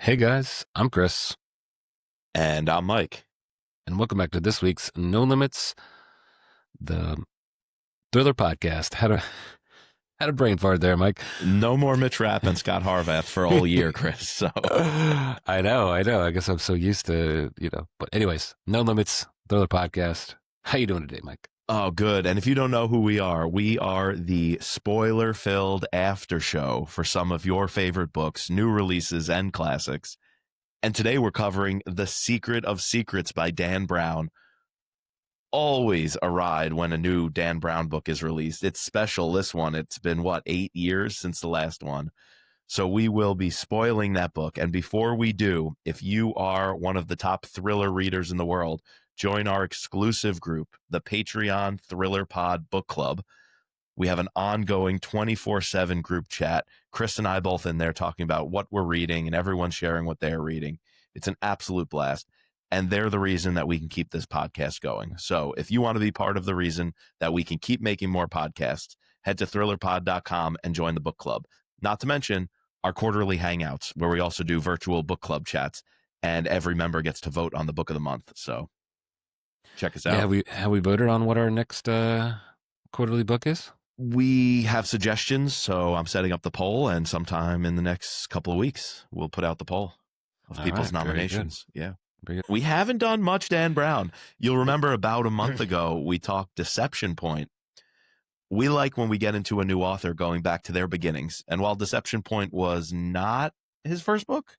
Hey guys, I'm Chris, And I'm Mike. and welcome back to this week's No Limits, the Thriller Podcast. Had a brain fart there, Mike. No more Mitch Rapp and Scot Harvath for all year, Chris. So I know. I guess I'm so used to, But anyways, No Limits, Thriller Podcast. How you doing today, Mike? oh, good. And if you don't know who we are the spoiler-filled after show for some of your favorite books, new releases, and classics. And today we're covering The Secret of Secrets by Dan Brown. Always a ride when a new Dan Brown book is released. It's special, this one. It's been, 8 years since the last one. So we will be spoiling that book. And before we do, if you are one of the top thriller readers in the world, join our exclusive group, the Patreon Thriller Pod Book Club. We have an ongoing 24/7 group chat. Chris and I both in there talking about what we're reading and everyone sharing what they're reading. It's an absolute blast. And they're the reason that we can keep this podcast going. So if you want to be part of the reason that we can keep making more podcasts, head to thrillerpod.com and join the book club. Not to mention our quarterly hangouts, where we also do virtual book club chats, and every member gets to vote on the book of the month. So check us out. Yeah, have we voted on what our next quarterly book is? We have suggestions, so I'm setting up the poll, and sometime in the next couple of weeks, we'll put out the poll of people's nominations. Yeah. We haven't done much Dan Brown. You'll remember about a month ago, we talked Deception Point. We like when we get into a new author going back to their beginnings. And while Deception Point was not his first book,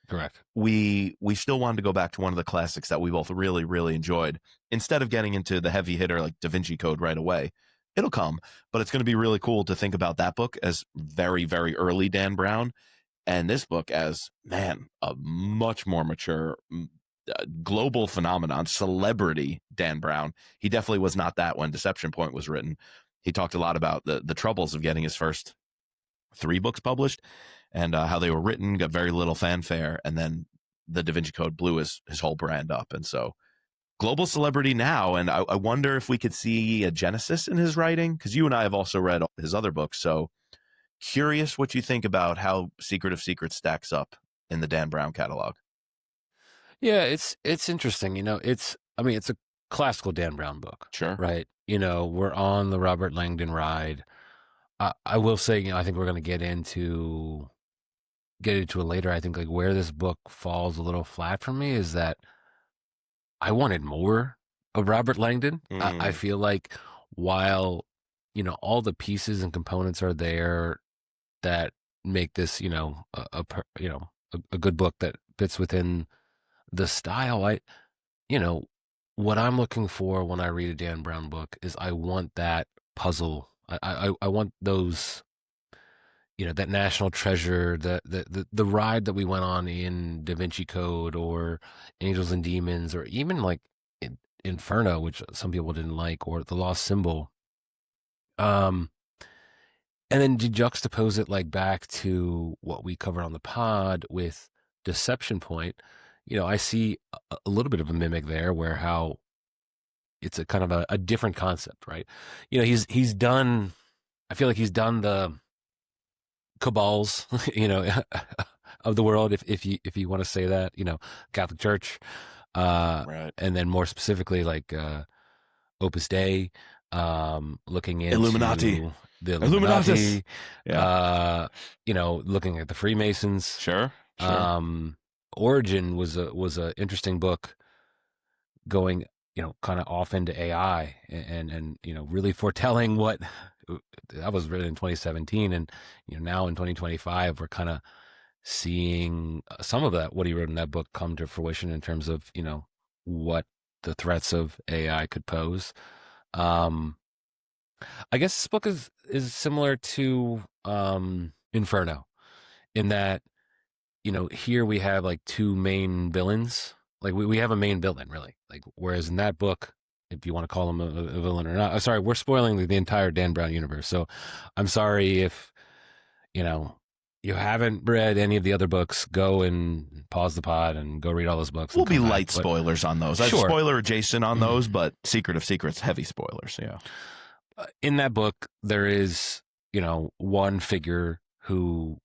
correct, we still wanted to go back to one of the classics that we both really, really enjoyed. Instead of getting into the heavy hitter like Da Vinci Code right away, it'll come. But it's going to be really cool to think about that book as very, very early Dan Brown, and this book as, man, a much more mature global phenomenon, celebrity Dan Brown. He definitely was not that when Deception Point was written. He talked a lot about the troubles of getting his first 3 books published and how they were written, got very little fanfare, and then the Da Vinci Code blew his whole brand up. And so global celebrity now, and I wonder if we could see a genesis in his writing, because you and I have also read his other books. So curious what you think about how Secret of Secrets stacks up in the Dan Brown catalog. Yeah, it's interesting. It's a classical Dan Brown book. Sure. Right. We're on the Robert Langdon ride. I will say, I think we're going to get into it later. I think like where this book falls a little flat for me is that I wanted more of Robert Langdon. I feel like while, all the pieces and components are there that make this, a good book that fits within the style, what I'm looking for when I read a Dan Brown book is I want that puzzle. I want those, that national treasure, the ride that we went on in Da Vinci Code or Angels and Demons, or even like Inferno, which some people didn't like, or The Lost Symbol. And then to juxtapose it like back to what we covered on the pod with Deception Point, I see a little bit of a mimic there, where how it's a kind of a different concept, right? He's done. I feel like he's done the cabals, of the world, if you want to say that, Catholic Church, Right. and then more specifically like Opus Dei, looking into the Illuminati, yeah. Looking at the Freemasons. Sure. Origin was a interesting book, going kind of off into AI and really foretelling what that was written in 2017, and now in 2025 we're kind of seeing some of that, what he wrote in that book, come to fruition in terms of what the threats of AI could pose. I guess this book is similar to Inferno in that here we have like 2 main villains. Like we have a main villain, really. Like, whereas in that book, if you want to call him a villain or not, I'm sorry, we're spoiling the entire Dan Brown universe. So I'm sorry if, you haven't read any of the other books, go and pause the pod and go read all those books. We'll be light spoilers on those. Sure. Spoiler adjacent on those, but Secret of Secrets, heavy spoilers. Yeah. In that book, there is, one figure who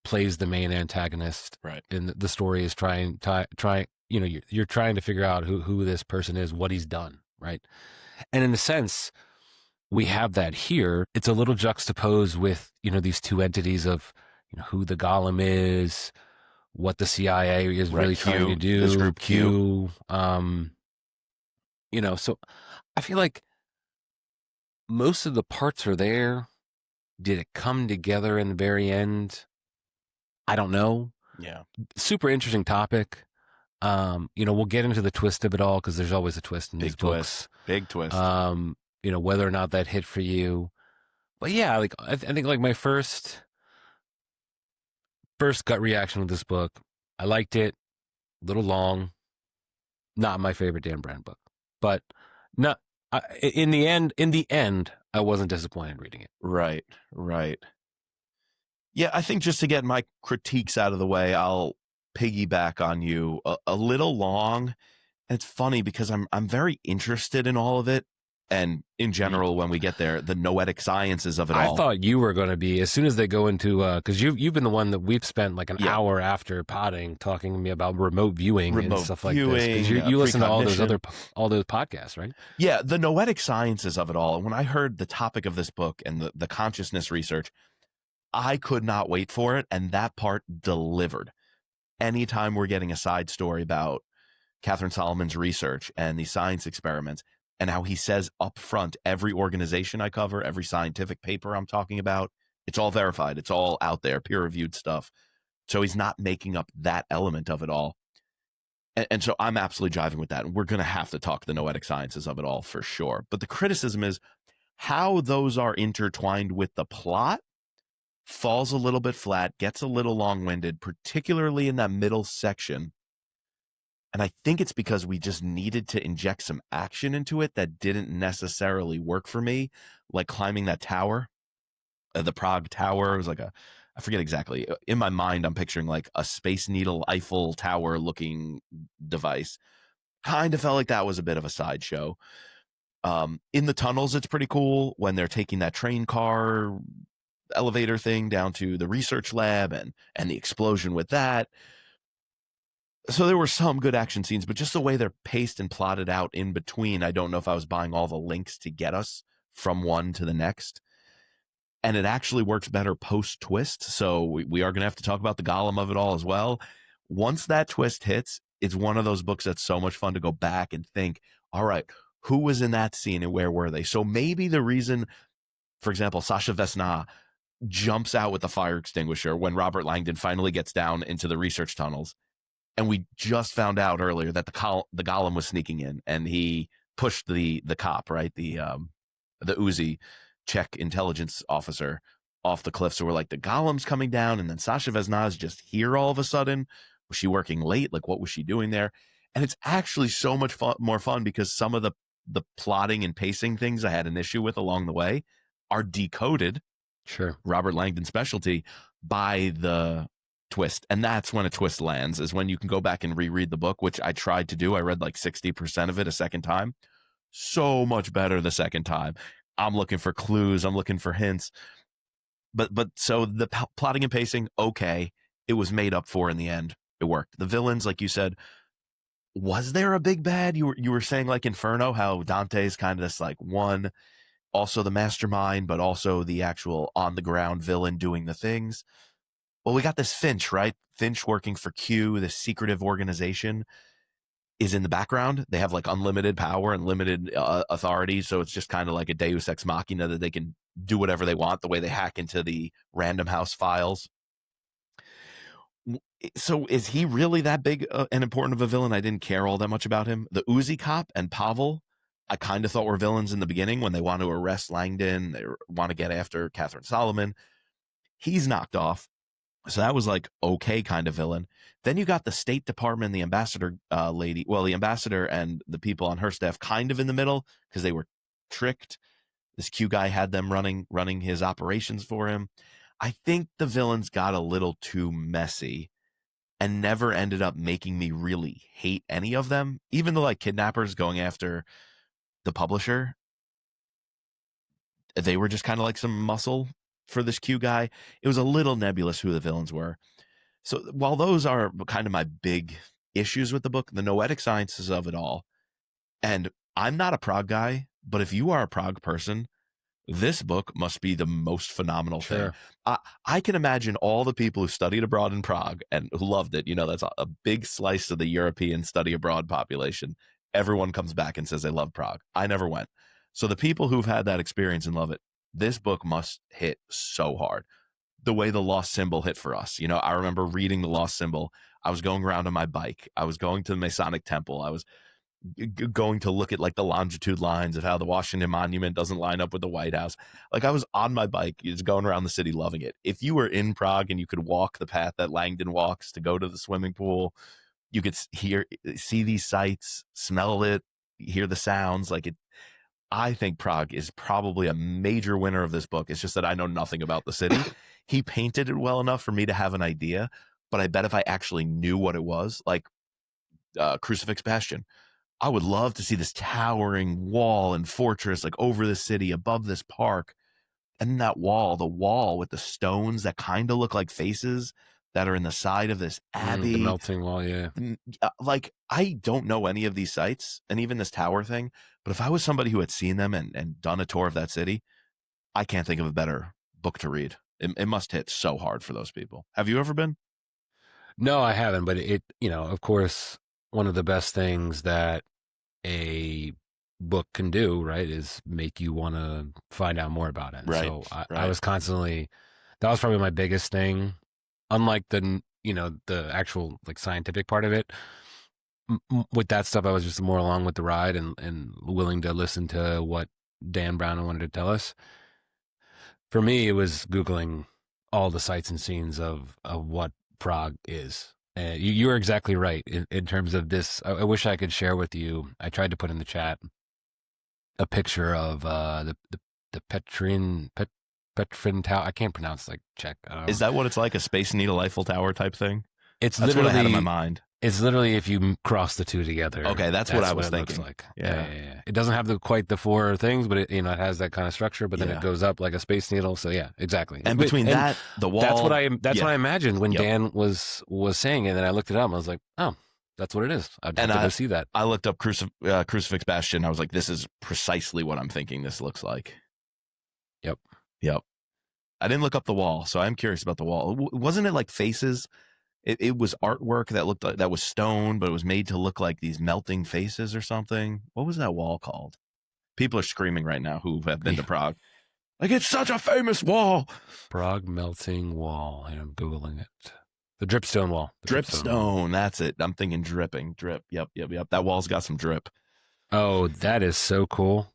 plays the main antagonist, Right. and the story is trying, you know, you're trying to figure out who this person is, what he's done, right? And in a sense, we have that here. It's a little juxtaposed with, you know, these two entities of, you know, who the Golem is, what the CIA is really trying to do. This group Q. You know, so I feel like most of the parts are there. Did it come together in the very end? I don't know. Yeah. Super interesting topic. You know, we'll get into the twist of it all because there's always a twist in these books. Big twist. You know, whether or not that hit for you. But yeah, like I think like my first gut reaction with this book, I liked it. A little long. Not my favorite Dan Brown book, but not in the end, I wasn't disappointed reading it. Right. Yeah, I think just to get my critiques out of the way, I'll piggyback on you. A little long. And it's funny because I'm very interested in all of it. And in general, when we get there, the noetic sciences of it all. I thought you were going to be, as soon as they go into, because you've been the one that we've spent like an hour after potting talking to me about remote viewing and stuff like this. Because you listen to all those podcasts, right? Yeah, the noetic sciences of it all. And when I heard the topic of this book and the consciousness research, I could not wait for it. And that part delivered. Anytime we're getting a side story about Catherine Solomon's research and the science experiments, and how he says up front, every organization I cover, every scientific paper I'm talking about, it's all verified. It's all out there, peer-reviewed stuff. So he's not making up that element of it all. And so I'm absolutely jiving with that. And we're going to have to talk the noetic sciences of it all for sure. But the criticism is how those are intertwined with the plot falls a little bit flat, gets a little long-winded, particularly in that middle section. And I think it's because we just needed to inject some action into it that didn't necessarily work for me, like climbing that tower, the Prague Tower. It was like I forget exactly. In my mind, I'm picturing like a Space Needle Eiffel Tower looking device. Kind of felt like that was a bit of a sideshow. In the tunnels, it's pretty cool when they're taking that train car elevator thing down to the research lab and the explosion with that. So there were some good action scenes, but just the way they're paced and plotted out in between, I don't know if I was buying all the links to get us from one to the next. And it actually works better post-twist. So we are going to have to talk about the Golem of it all as well. Once that twist hits, it's one of those books that's so much fun to go back and think, all right, who was in that scene and where were they? So maybe the reason, for example, Sasha Vesna jumps out with the fire extinguisher when Robert Langdon finally gets down into the research tunnels. And we just found out earlier that the Golem was sneaking in, and he pushed the cop, right, the Uzi Czech intelligence officer off the cliff. So we're like, the Golem's coming down, and then Sasha Vesna is just here all of a sudden. Was she working late? Like, what was she doing there? And it's actually so much more fun because some of the plotting and pacing things I had an issue with along the way are decoded. Sure, Robert Langdon's specialty by the twist. And that's when a twist lands, is when you can go back and reread the book, which I tried to do. I read like 60% of it a second time. So much better the second time. I'm looking for clues. I'm looking for hints. But so the plotting and pacing, okay. It was made up for in the end. It worked. The villains, like you said, was there a big bad? You were saying like Inferno, how Dante's kind of this like one, also the mastermind, but also the actual on the ground villain doing the things. Well, we got this Finch, right? Finch working for Q, this secretive organization, is in the background. They have like unlimited power and limited authority. So it's just kind of like a Deus Ex Machina that they can do whatever they want, the way they hack into the Random House files. So is he really that big and important of a villain? I didn't care all that much about him. The Uzi cop and Pavel, I kind of thought were villains in the beginning when they want to arrest Langdon. They want to get after Catherine Solomon. He's knocked off. So that was like, okay, kind of villain. Then you got the State Department, the ambassador lady. Well, the ambassador and the people on her staff kind of in the middle because they were tricked. This Q guy had them running his operations for him. I think the villains got a little too messy and never ended up making me really hate any of them. Even the like kidnappers going after the publisher, they were just kind of like some muscle for this Q guy. It was a little nebulous who the villains were. So while those are kind of my big issues with the book, the noetic sciences of it all, and I'm not a Prague guy, but if you are a Prague person, this book must be the most phenomenal thing. Sure. I can imagine all the people who studied abroad in Prague and who loved it. You know, that's a big slice of the European study abroad population. Everyone comes back and says they love Prague. I never went. So the people who've had that experience and love it, this book must hit so hard. The way the lost symbol hit for us. You know, I remember reading the lost symbol. I was going around on my bike. I was going to the Masonic Temple. I was going to look at like the longitude lines of how the Washington Monument doesn't line up with the White House. Like I was on my bike, just going around the city loving it. If you were in Prague and you could walk the path that Langdon walks to go to the swimming pool, you could see these sights, smell it, hear the sounds. Like it, I think Prague is probably a major winner of this book. It's just that I know nothing about the city. He painted it well enough for me to have an idea, but I bet if I actually knew what it was, like Crucifix Bastion, I would love to see this towering wall and fortress like over the city, above this park. And that wall, the wall with the stones that kind of look like faces that are in the side of this abbey. The melting wall, yeah. Like, I don't know any of these sites and even this tower thing, but if I was somebody who had seen them and done a tour of that city, I can't think of a better book to read. It must hit so hard for those people. Have you ever been? No, I haven't, but it, you know, of course, one of the best things that a book can do, right, is make you want to find out more about it. Right, So I right. was constantly, that was probably my biggest thing. Unlike the, you know, the actual like scientific part of it, with that stuff, I was just more along with the ride and willing to listen to what Dan Brown wanted to tell us. For me, it was Googling all the sights and scenes of what Prague is. And you are exactly right in terms of this. I wish I could share with you. I tried to put in the chat a picture of the Petrin Tower. I can't pronounce like Czech. Is that what it's like? A Space Needle Eiffel Tower type thing? It's That's literally what I had in my mind. It's literally if you cross the two together. Okay, that's what I was thinking. Looks like. Yeah. It doesn't have quite the four things, but it, you know, it has that kind of structure. But then it goes up like a space needle. So yeah, exactly. And between that, the wall. That's what I imagined when Dan was saying it. And then I looked it up. And I was like, oh, that's what it is. I'd have to go see that. I looked up Crucifix Bastion. I was like, this is precisely what I'm thinking this looks like. Yep. I didn't look up the wall, so I'm curious about the wall. Wasn't it like faces? It was artwork that looked like that was stone, but it was made to look like these melting faces or something. What was that wall called? People are screaming right now who have been to Prague. Like, it's such a famous wall. Prague melting wall. I'm Googling it. The dripstone wall. Dripstone. That's it. I'm thinking dripping. Drip. Yep. That wall's got some drip. Oh, that is so cool.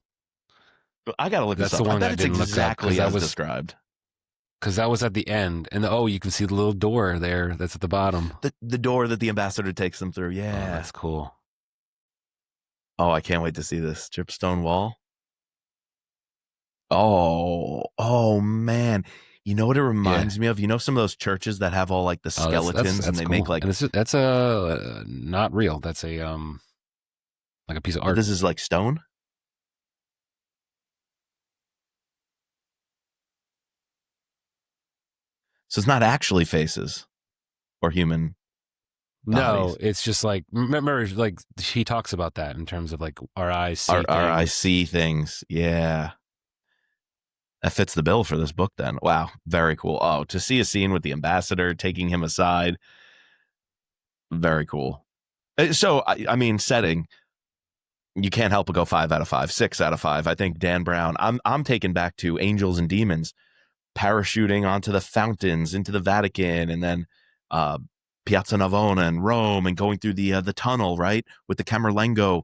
I got to look this up. The one I bet it's exactly as described. Because that was at the end. And you can see the little door there that's at the bottom. The door that the ambassador takes them through. Yeah. Oh, that's cool. Oh, I can't wait to see this. Dripstone wall. Oh, man. You know what it reminds me of? You know some of those churches that have all like the skeletons that's and they cool. Make like... And that's not real. That's a like a piece of art. This is like stone? So it's not actually faces or human bodies. No, it's just like, remember, like he talks about that in terms of like our eyes see our eyes see things. Yeah. That fits the bill for this book then. Wow. Very cool. Oh, to see a scene with the ambassador taking him aside. Very cool. So, I mean, setting, you can't help but go 5 out of 5, 6 out of 5. I think Dan Brown, I'm taken back to Angels and Demons, parachuting onto the fountains into the Vatican, and then Piazza Navona in Rome, and going through the tunnel, right, with the Camerlengo.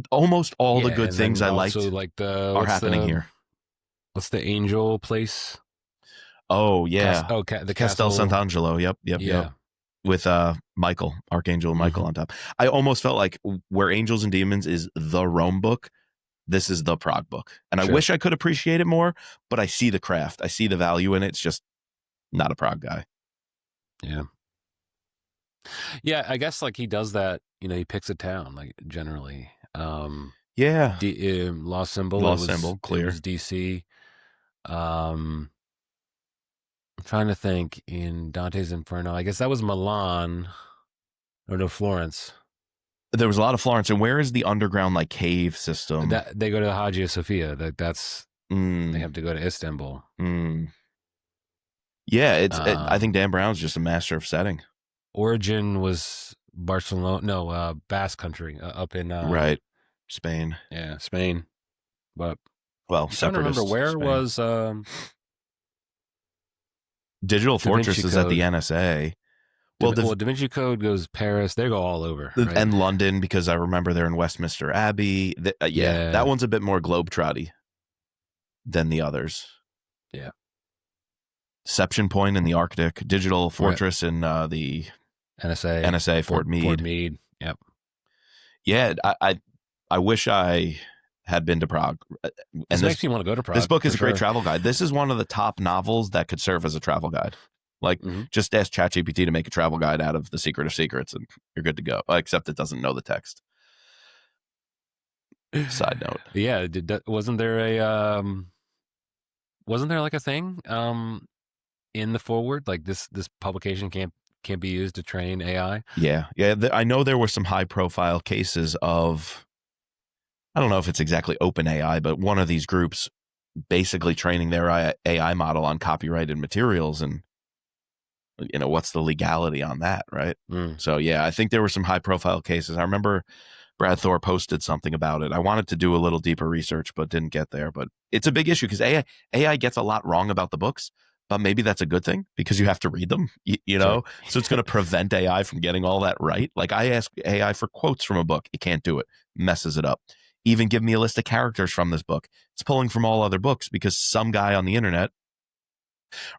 Almost all the good things I liked are happening here. What's the angel place? Oh yeah, the Castel Sant'Angelo. Yep. With Michael, Archangel Michael on top. I almost felt like where Angels and Demons is the Rome book, this is the Prague book. And I wish I could appreciate it more, but I see the craft. I see the value in it. It's just not a Prague guy. Yeah. Yeah, I guess like he does that, you know, he picks a town, like generally. Yeah. Lost Symbol. Symbol, clear. It was DC. I'm trying to think in Dante's Inferno. I guess that was Milan or no Florence. There was a lot of Florence. And where is the underground like cave system? That they go to the Hagia Sophia. That's they have to go to Istanbul. Yeah, I think Dan Brown's just a master of setting. Origin was Barcelona. No, Basque Country up in right, Spain. Yeah, Spain. But well, I'm trying to remember where Spain. was Digital Fortress is at the NSA. Well, Da Vinci Code goes Paris. They go all over, right? And London, because I remember they're in Westminster Abbey. Yeah, that one's a bit more globetrotty than the others. Yeah. Deception Point in the Arctic, Digital Fortress in the NSA Fort Meade. Fort Meade. Yep. Yeah, I wish I had been to Prague. And this makes me want to go to Prague. This book is a great travel guide. This is one of the top novels that could serve as a travel guide. Like, just ask ChatGPT to make a travel guide out of The Secret of Secrets, and you're good to go. Except it doesn't know the text. Side note. Yeah, wasn't there like a thing in the forward, like this publication can't be used to train AI? Yeah. I know there were some high profile cases of, I don't know if it's exactly open AI, but one of these groups basically training their AI model on copyrighted materials, and what's the legality on that, right? So yeah, I think there were some high profile cases. I remember Brad Thor posted something about it. I wanted to do a little deeper research, but didn't get there. But it's a big issue because AI gets a lot wrong about the books, but maybe that's a good thing because you have to read them, Sure. So it's going to prevent AI from getting all that right. Like, I ask AI for quotes from a book. It can't do it, messes it up. Even give me a list of characters from this book. It's pulling from all other books because some guy on the internet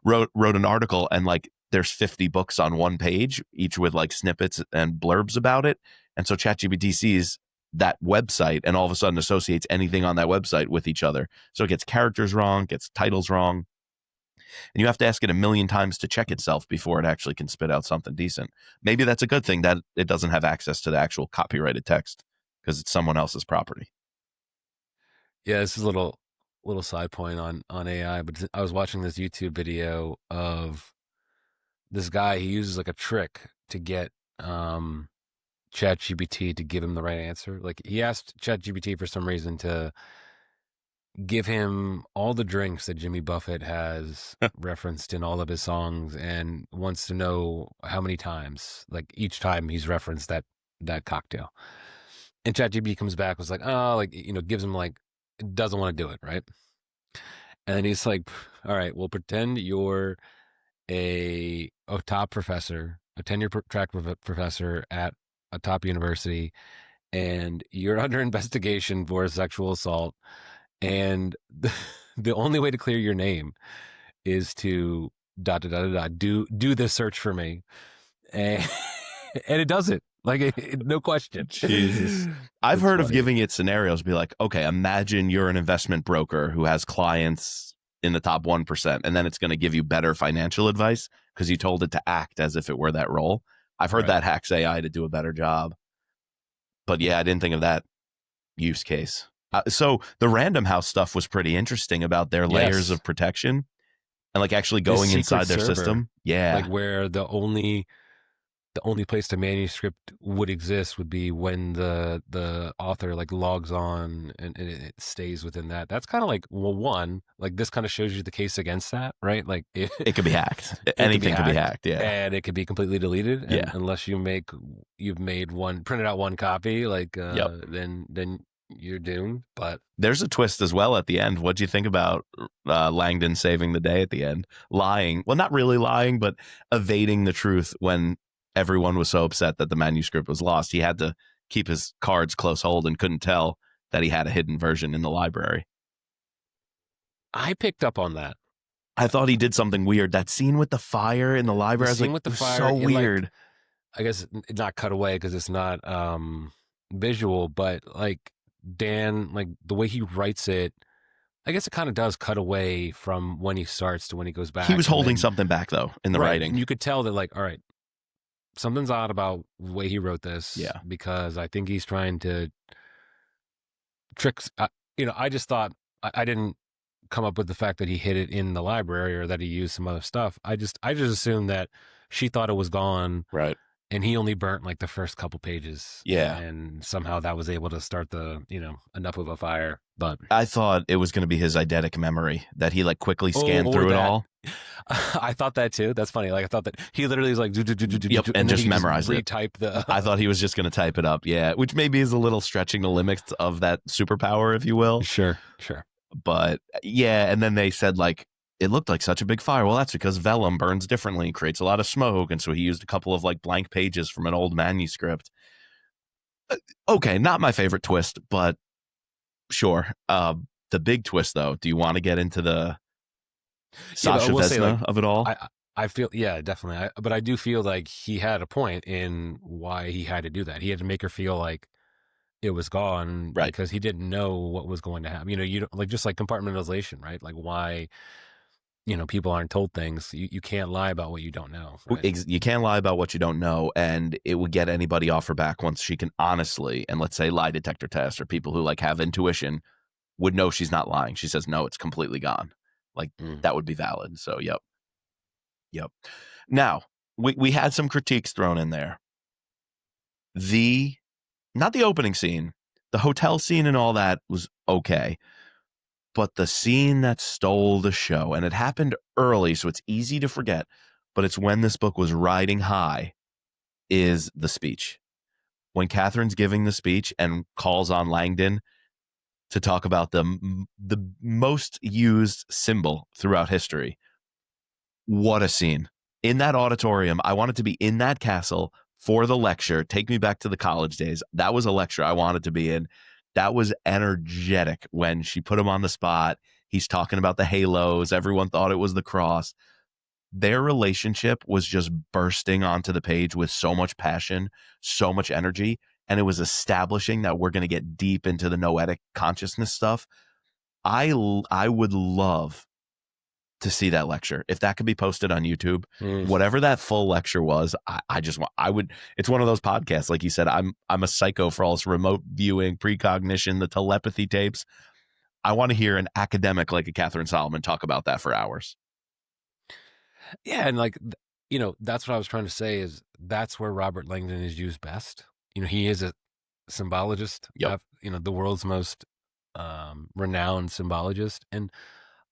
wrote an article, and like there's 50 books on one page, each with like snippets and blurbs about it. And so ChatGPT sees that website and all of a sudden associates anything on that website with each other. So it gets characters wrong, gets titles wrong. And you have to ask it a million times to check itself before it actually can spit out something decent. Maybe that's a good thing that it doesn't have access to the actual copyrighted text because it's someone else's property. Yeah, this is a little side point on AI, but I was watching this YouTube video of this guy. He uses like a trick to get ChatGPT to give him the right answer. Like, he asked ChatGPT for some reason to give him all the drinks that Jimmy Buffett has referenced in all of his songs, and wants to know how many times, like each time he's referenced that cocktail. And ChatGPT comes back, was like, gives him like, doesn't want to do it, right? And then he's like, all right, well, pretend you're a top professor, a tenure track professor at a top university, and you're under investigation for a sexual assault, and the only way to clear your name is to ... do this search for me, and it does it, like, no question. Jesus. I've heard of giving it scenarios, be like, okay, imagine you're an investment broker who has clients in the top 1%, and then it's going to give you better financial advice because you told it to act as if it were that role. I've heard that hacks AI to do a better job. But yeah, I didn't think of that use case. So the Random House stuff was pretty interesting about their layers of protection and like actually going inside their system. Yeah. Like, where the only place the manuscript would exist would be when the author like logs on, and it stays within that. That's kind of like, well, one, like, this kind of shows you the case against that, right? Like, it could be hacked. Anything could be hacked. Yeah. And it could be completely deleted. Unless you've printed out one copy, like, then you're doomed. But there's a twist as well at the end. What'd you think about Langdon saving the day at the end? Lying. Well, not really lying, but evading the truth when everyone was so upset that the manuscript was lost. He had to keep his cards close hold and couldn't tell that he had a hidden version in the library. I picked up on that. I thought he did something weird. That scene with the fire in the library, so weird. Like, I guess not cut away because it's not visual, but like, Dan, like, the way he writes it, I guess it kind of does cut away from when he starts to when he goes back. He was holding something back though in the writing. And you could tell that, like, all right, something's odd about the way he wrote this. Yeah. Because I think he's trying to trick. I just thought, I didn't come up with the fact that he hid it in the library or that he used some other stuff. I just assumed that she thought it was gone, Right. and he only burnt like the first couple pages. Yeah. And somehow that was able to start enough of a fire. But I thought it was going to be his eidetic memory that he like quickly scanned or through it that. all. I thought that too. That's funny. Like I thought that he literally was like, Yep, and then just he memorize it. retype the. I thought he was just going to type it up. Yeah, which maybe is a little stretching the limits of that superpower, if you will. Sure. But yeah, and then they said like it looked like such a big fire. Well, that's because vellum burns differently and creates a lot of smoke, and so he used a couple of like blank pages from an old manuscript. Okay, not my favorite twist, but sure. The big twist, though. Do you want to get into the Sasha Vesna of it all? I feel, yeah, definitely. But I do feel like he had a point in why he had to do that. He had to make her feel like it was gone, right? Because he didn't know what was going to happen. You don't, like, just like compartmentalization, right? Like why, people aren't told things. You can't lie about what you don't know. Right? You can't lie about what you don't know, and it would get anybody off her back once she can honestly, and let's say lie detector test or people who like have intuition would know she's not lying. She says, no, it's completely gone. Like that would be valid. So, yep. Now, we had some critiques thrown in there. Not the opening scene, the hotel scene and all that was okay. But the scene that stole the show, and it happened early, so it's easy to forget, but it's when this book was riding high, is the speech. When Catherine's giving the speech and calls on Langdon to talk about the most used symbol throughout history. What a scene. In that auditorium, I wanted to be in that castle for the lecture. Take me back to the college days. That was a lecture I wanted to be in. That was energetic when she put him on the spot. He's talking about the halos. Everyone thought it was the cross. Their relationship was just bursting onto the page with so much passion, so much energy. And it was establishing that we're going to get deep into the noetic consciousness stuff. I would love to see that lecture. If that could be posted on YouTube, whatever that full lecture was, I would, it's one of those podcasts. Like you said, I'm a psycho for all this remote viewing, precognition, the telepathy tapes. I want to hear an academic like a Catherine Solomon talk about that for hours. Yeah. And like, that's what I was trying to say is that's where Robert Langdon is used best. He is a symbologist, yep. The world's most renowned symbologist. And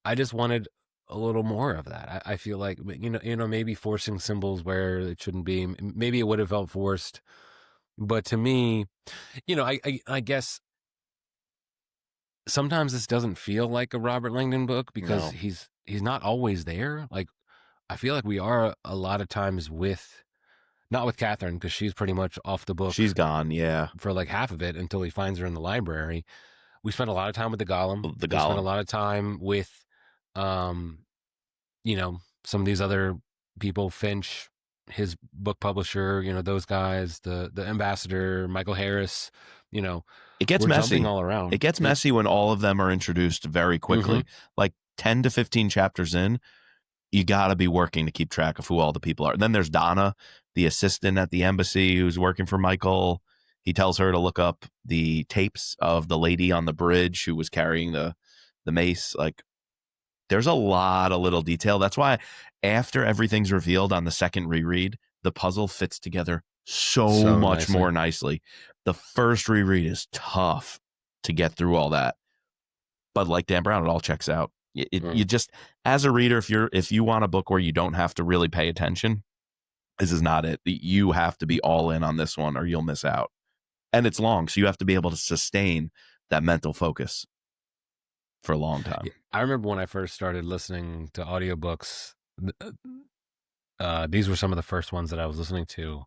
I just wanted a little more of that. I feel like, maybe forcing symbols where it shouldn't be. Maybe it would have felt forced. But to me, I guess sometimes this doesn't feel like a Robert Langdon book because he's not always there. Like, I feel like we are a lot of times not with Catherine, because she's pretty much off the book. She's gone, yeah. For like half of it until he finds her in the library. We spent a lot of time with the Golem. We spent a lot of time with, some of these other people, Finch, his book publisher, those guys, the ambassador, Michael Harris, it gets messy all around. It gets messy when all of them are introduced very quickly, like 10 to 15 chapters in. You got to be working to keep track of who all the people are. And then there's Donna, the assistant at the embassy who's working for Michael. He tells her to look up the tapes of the lady on the bridge who was carrying the mace. Like, there's a lot of little detail. That's why after everything's revealed on the second reread, the puzzle fits together so much more nicely. The first reread is tough to get through all that. But like Dan Brown, it all checks out. You just, as a reader, if you want a book where you don't have to really pay attention, this is not it. You have to be all in on this one or you'll miss out. And it's long, so you have to be able to sustain that mental focus for a long time. I remember when I first started listening to audiobooks, these were some of the first ones that I was listening to,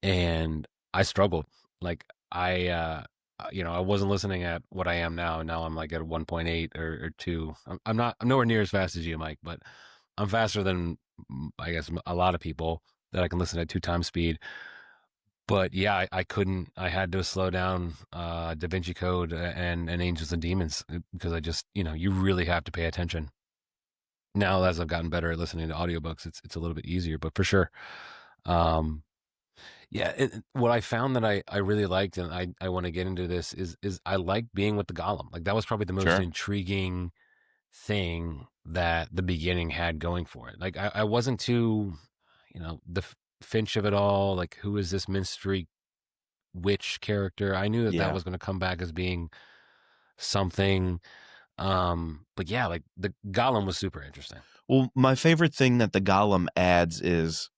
and I struggled. Like, I wasn't listening at what I am now. Now I'm like at 1.8 or 2. I'm nowhere near as fast as you, Mike, but I'm faster than, I guess, a lot of people that I can listen at 2 times speed. But yeah, I couldn't. I had to slow down Da Vinci Code and Angels and Demons because I just, you really have to pay attention. Now, as I've gotten better at listening to audiobooks, it's a little bit easier, but for sure. Yeah, what I found that I really liked, and I want to get into this, is I like being with the Golem. Like, that was probably the most intriguing thing that the beginning had going for it. Like I wasn't too, the Finch of it all. Like, who is this mystery witch character? I knew that that Yeah. was going to come back as being something. But yeah, like the Golem was super interesting. Well, my favorite thing that the Golem adds is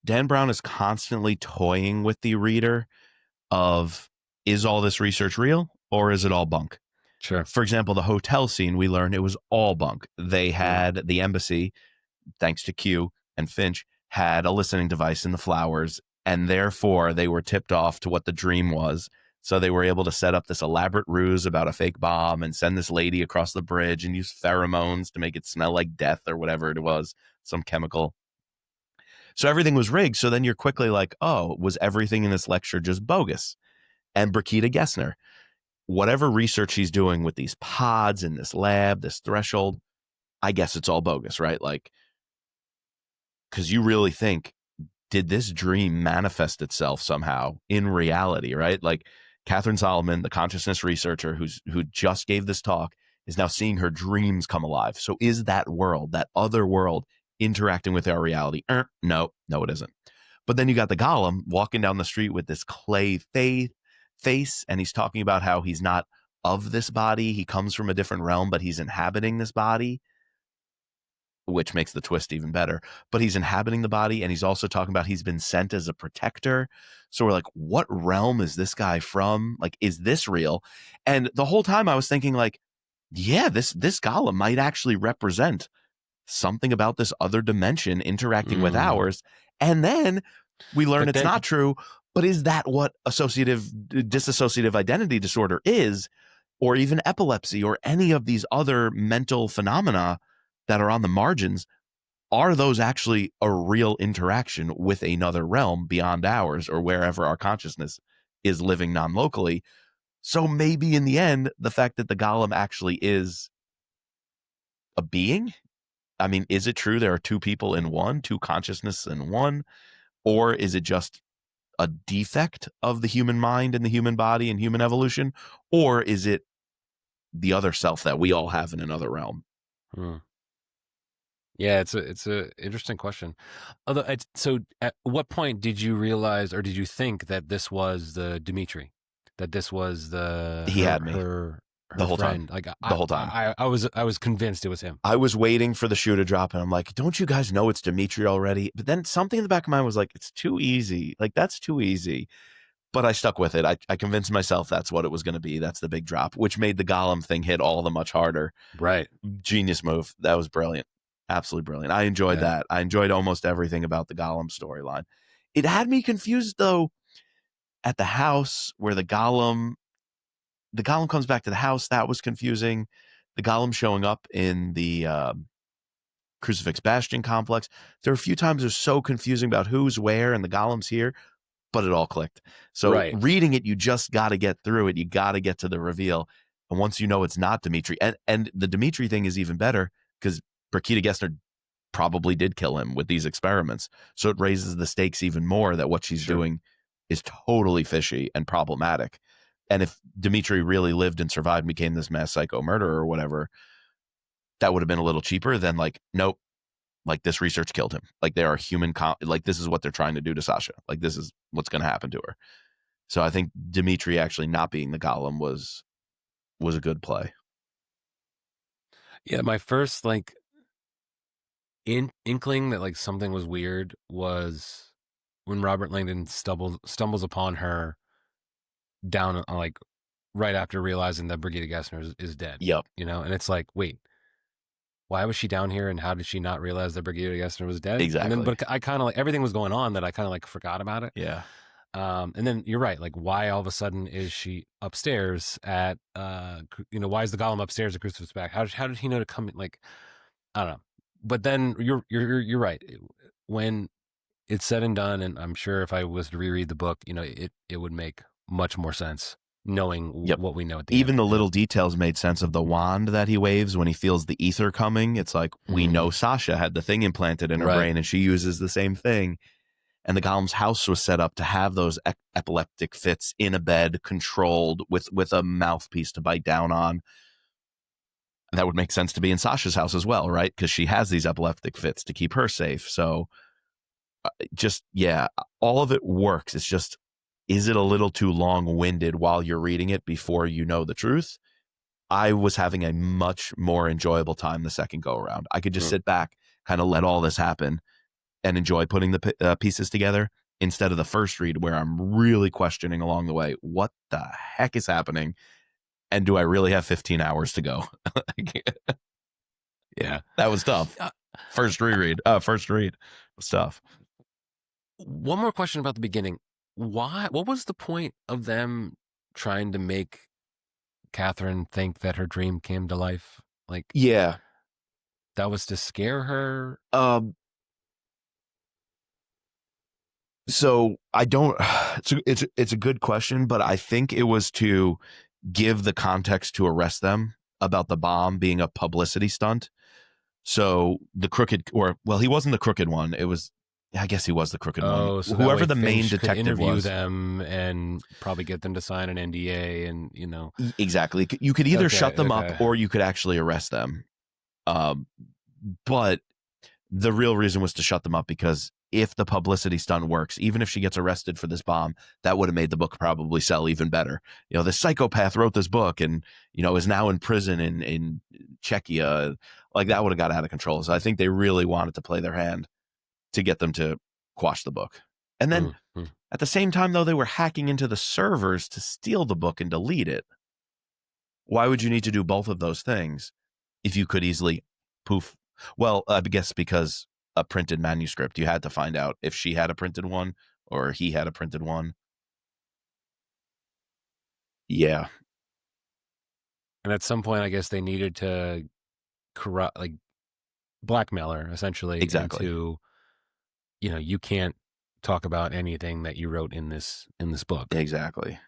Dan Brown is constantly toying with the reader of, is all this research real or is it all bunk? Sure. For example, the hotel scene, we learned it was all bunk. They had the embassy, thanks to Q and Finch, had a listening device in the flowers, and therefore they were tipped off to what the dream was. So they were able to set up this elaborate ruse about a fake bomb and send this lady across the bridge and use pheromones to make it smell like death or whatever it was, some chemical. So everything was rigged. So then you're quickly like, oh, was everything in this lecture just bogus? And Brigida Gessner, whatever research he's doing with these pods in this lab, this threshold, I guess it's all bogus, right? Like, because you really think, did this dream manifest itself somehow in reality, right? Like Catherine Solomon, the consciousness researcher who just gave this talk, is now seeing her dreams come alive. So is that world, that other world, interacting with our reality? No, it isn't. But then you got the Golem walking down the street with this clay face, and he's talking about how he's not of this body. He comes from a different realm, but he's inhabiting this body, which makes the twist even better. But he's inhabiting the body, and he's also talking about he's been sent as a protector. So we're like, what realm is this guy from? Like, is this real? And the whole time I was thinking, like, yeah, this Golem might actually represent something about this other dimension interacting with ours. And then we learn it's not true. But is that what dissociative identity disorder is, or even epilepsy, or any of these other mental phenomena that are on the margins? Are those actually a real interaction with another realm beyond ours, or wherever our consciousness is living non-locally? So maybe in the end, the fact that the Golem actually is a being, I mean, is it true there are two people in one, two consciousness in one, or is it just a defect of the human mind and the human body and human evolution, or is it the other self that we all have in another realm? Yeah, it's a interesting question. Although, so at what point did you realize, or did you think that this was the Dimitri, that this was He had me her the whole friend? time. Like The whole time. I was convinced it was him. I was waiting for the shoe to drop, and I'm like, don't you guys know it's Dimitri already? But then something in the back of my mind was like, it's too easy. Like, that's too easy. But I stuck with it. I convinced myself that's what it was going to be. That's the big drop, which made the Golem thing hit all the much harder. Right. Genius move. That was brilliant. Absolutely brilliant. I enjoyed that. I enjoyed almost everything about the Golem storyline. It had me confused, though, at the house where the Golem comes back to the house. That was confusing. The Golem showing up in the Crucifix Bastion complex. There were a few times it was so confusing about who's where and the Golem's here, but it all clicked. So reading it, you just got to get through it. You got to get to the reveal. And once you know it's not Dimitri, and the Dimitri thing is even better because Brigida Gessner probably did kill him with these experiments. So it raises the stakes even more that what she's doing is totally fishy and problematic. And if Dimitri really lived and survived and became this mass psycho murderer or whatever, that would have been a little cheaper than like, nope, like this research killed him. Like there are like this is what they're trying to do to Sasha. Like this is what's going to happen to her. So I think Dimitri actually not being the Golem was a good play. Yeah, my first like inkling that like something was weird was when Robert Langdon stumbles upon her down on like right after realizing that Brigida Gessner is dead. Yep. And it's like, wait, why was she down here, and how did she not realize that Brigida Gessner was dead? Exactly. And then, but I kind of like everything was going on that I kind of like forgot about it. Yeah. And then you're right. Like, why all of a sudden is she upstairs at, why is the Golem upstairs at Crucifix back? How did he know to come in? Like, I don't know. But then you're right. When it's said and done, and I'm sure if I was to reread the book, it would make much more sense knowing what we know at the Even end. the little details made sense of the wand that he waves when he feels the ether coming. It's like, we know Sasha had the thing implanted in her brain and she uses the same thing. And the Golem's house was set up to have those epileptic fits in a bed, controlled with a mouthpiece to bite down on. And that would make sense to be in Sasha's house as well, right? Because she has these epileptic fits to keep her safe. So just, yeah, all of it works. It's just, is it a little too long-winded while you're reading it before you know the truth? I was having a much more enjoyable time the second go around. I could just sit back, kind of let all this happen and enjoy putting the pieces together instead of the first read where I'm really questioning along the way, what the heck is happening? And do I really have 15 hours to go? Yeah, that was tough. First read was tough. One more question about the beginning. What was the point of them trying to make Catherine think that her dream came to life? Like, yeah, that was to scare her? So I don't, it's a good question, but I think it was to give the context to arrest them about the bomb being a publicity stunt. So the crooked, or, well, he wasn't the crooked one. It was, I guess he was the crooked one. So whoever the Finch main could detective interview was. them and probably get them to sign an NDA, and Exactly. You could either shut them up or you could actually arrest them. But the real reason was to shut them up, because if the publicity stunt works, even if she gets arrested for this bomb, that would have made the book probably sell even better. The psychopath wrote this book and, is now in prison in Czechia. Like, that would have got out of control. So I think they really wanted to play their hand to get them to quash the book. And then at the same time, though, they were hacking into the servers to steal the book and delete it. Why would you need to do both of those things if you could easily poof? Well, I guess because a printed manuscript, you had to find out if she had a printed one or he had a printed one. Yeah. And at some point, I guess they needed to blackmail her, essentially. Exactly. Into, you can't talk about anything that you wrote in this book. Exactly.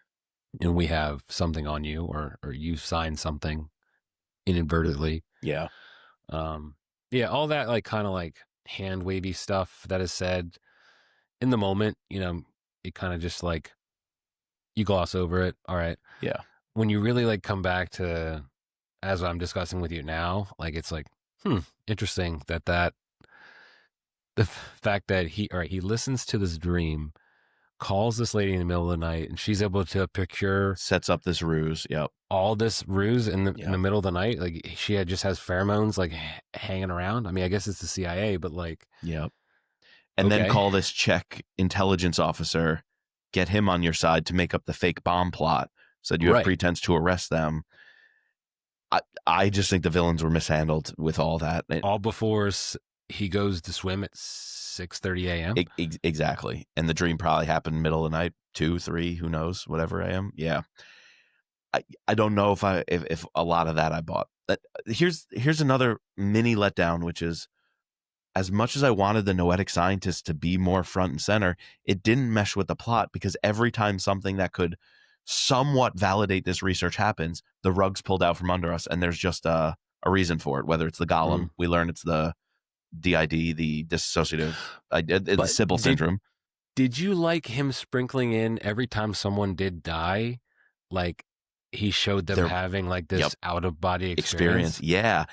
And we have something on you, or you signed something inadvertently. Yeah. Yeah, all that kind of hand wavy stuff that is said in the moment, it kind of just you gloss over it. All right. Yeah. When you really come back to, as I'm discussing with you now, it's interesting that the fact that he listens to this dream, calls this lady in the middle of the night, and she's able to procure, sets up this ruse. Yep. All this ruse in the middle of the night. She just has pheromones hanging around. I mean, I guess it's the CIA, but yep. And then call this Czech intelligence officer, get him on your side to make up the fake bomb plot. So you have pretense to arrest them. I just think the villains were mishandled with all that. All before he goes to swim at 6:30 a.m. Exactly. And the dream probably happened middle of the night, 2, 3, who knows, whatever a.m. Yeah. I don't know if a lot of that I bought. Here's another mini letdown, which is, as much as I wanted the noetic scientist to be more front and center, it didn't mesh with the plot, because every time something that could somewhat validate this research happens, the rug's pulled out from under us, and there's just a reason for it. Whether it's the Golem, we learn it's the DID, the dissociative, the Sybil syndrome. Did you like him sprinkling in every time someone did die, he showed them having this out-of-body experience? Yeah.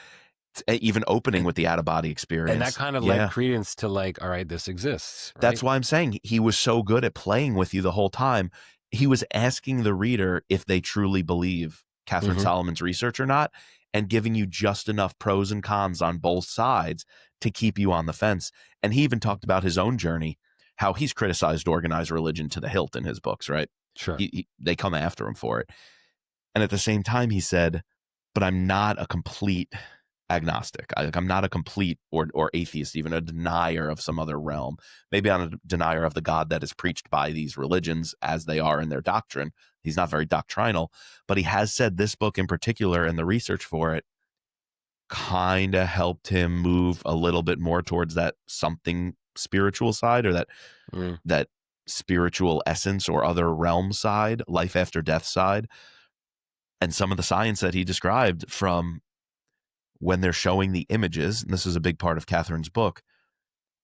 Even opening with the out-of-body experience. And that kind of led credence to all right, this exists. Right? That's why I'm saying he was so good at playing with you the whole time. He was asking the reader if they truly believe Catherine Solomon's research or not, and giving you just enough pros and cons on both sides to keep you on the fence. And he even talked about his own journey, how he's criticized organized religion to the hilt in his books, right? Sure. They come after him for it. And at the same time, he said, but I'm not a complete agnostic. I'm not a complete or atheist, even a denier of some other realm. Maybe I'm a denier of the God that is preached by these religions as they are in their doctrine. He's not very doctrinal, but he has said this book in particular, and the research for it kind of helped him move a little bit more towards that something spiritual side, or that spiritual essence or other realm side, life after death side. And some of the science that he described from when they're showing the images, and this is a big part of Catherine's book,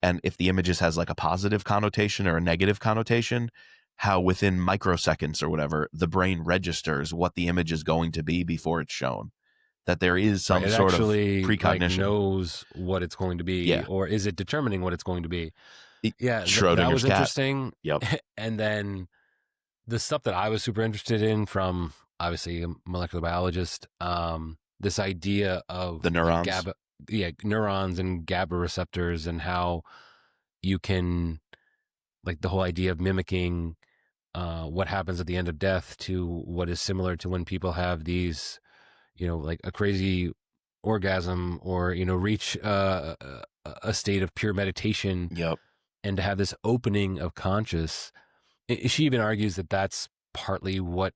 and if the images has a positive connotation or a negative connotation, how within microseconds or whatever, the brain registers what the image is going to be before it's shown. that there is some It sort of actually precognition. knows what it's going to be, Yeah. or is it determining what it's going to be? Yeah, that Schrodinger's was cat. interesting. Yep. And then the stuff that I was super interested in, from obviously a molecular biologist, this idea of The neurons. Neurons and GABA receptors, and how you can, like, the whole idea of mimicking what happens at the end of death to what is similar to when people have these, like a crazy orgasm, or reach a state of pure meditation. Yep. And to have this opening of conscious. She even argues that that's partly what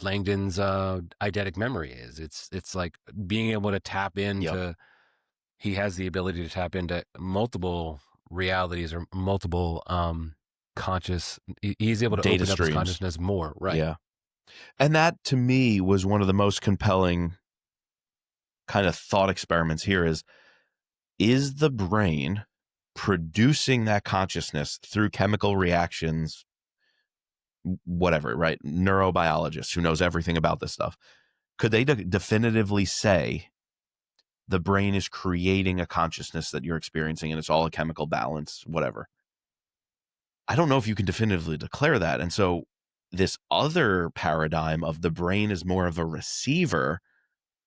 Langdon's eidetic memory is. It's like being able to tap into. Yep. He has the ability to tap into multiple realities, or multiple conscious. He's able to Data open up his streams. consciousness more, right? Yeah. And that, to me, was one of the most compelling kind of thought experiments here is the brain producing that consciousness through chemical reactions, whatever, right? Neurobiologists who knows everything about this stuff. Could they definitively say the brain is creating a consciousness that you're experiencing and it's all a chemical balance, whatever? I don't know if you can definitively declare that. And so this other paradigm of the brain is more of a receiver.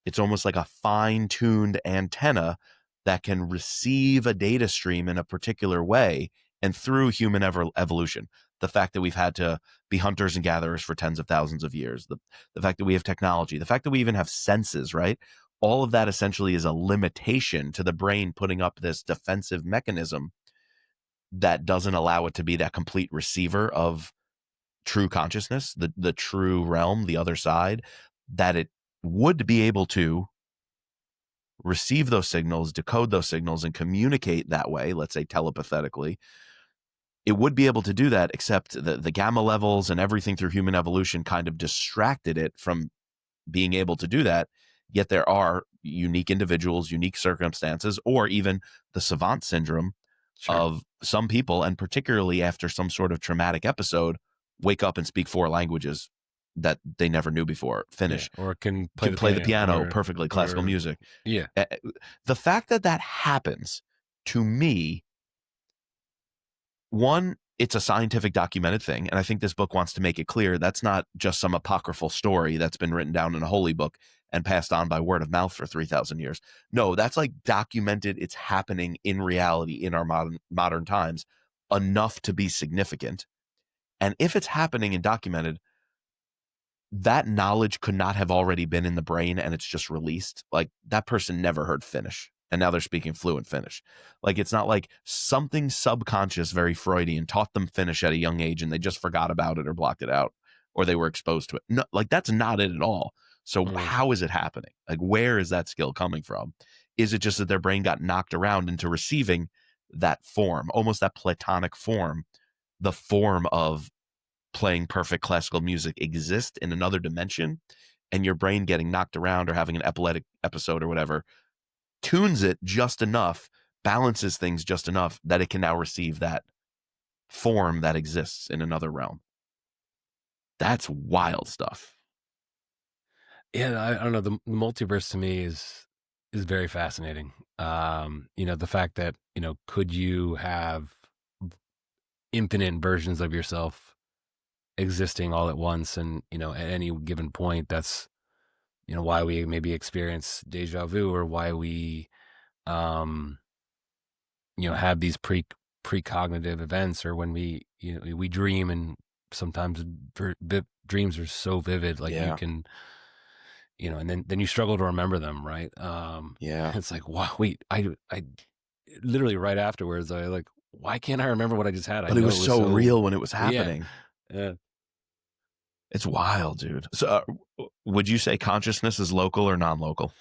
It's almost like a fine-tuned antenna that can receive a data stream in a particular way, and through human evolution. The fact that we've had to be hunters and gatherers for tens of thousands of years, the fact that we have technology, the fact that we even have senses, right? All of that essentially is a limitation to the brain putting up this defensive mechanism that doesn't allow it to be that complete receiver of true consciousness, the true realm, the other side, that it would be able to receive those signals, decode those signals, and communicate that way, let's say telepathically. It would be able to do that, except the gamma levels and everything through human evolution kind of distracted it from being able to do that. Yet there are unique individuals, unique circumstances, or even the savant syndrome of some people, and particularly after some sort of traumatic episode, wake up and speak 4 languages that they never knew before. Finnish, or can play the piano perfectly, classical music. Yeah. The fact that happens, to me, one, it's a scientific documented thing. And I think this book wants to make it clear that's not just some apocryphal story that's been written down in a holy book and passed on by word of mouth for 3,000 years. No, that's like documented. It's happening in reality in our modern times, enough to be significant. And if it's happening and documented, that knowledge could not have already been in the brain and it's just released. Like, that person never heard Finnish and now they're speaking fluent Finnish. Like, it's not like something subconscious, very Freudian, taught them Finnish at a young age and they just forgot about it or blocked it out, or they were exposed to it. No, like, that's not it at all. So how is it happening? Like, where is that skill coming from? Is it just that their brain got knocked around into receiving that form, almost that Platonic form, the form of playing perfect classical music exist in another dimension, and your brain getting knocked around or having an epileptic episode or whatever tunes it just enough, balances things just enough that it can now receive that form that exists in another realm. That's wild stuff. Yeah, I don't know. The multiverse to me is very fascinating. The fact that, could you have infinite versions of yourself existing all at once, and at any given point, that's why we maybe experience deja vu, or why we have these precognitive events, or when we we dream, and sometimes dreams are so vivid, like you can and then you struggle to remember them, right? It's like, wow, wait, I literally right afterwards, I like, why can't I remember what I just had? But it was so real when it was happening. Yeah. It's wild, dude. So would you say consciousness is local or non-local?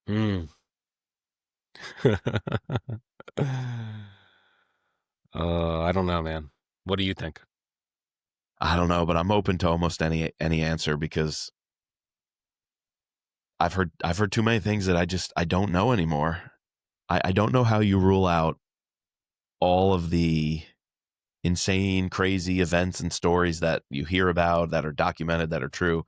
I don't know, man. What do you think? I don't know, but I'm open to almost any answer, because I've heard too many things that I don't know anymore. I don't know how you rule out all of the insane, crazy events and stories that you hear about that are documented, that are true.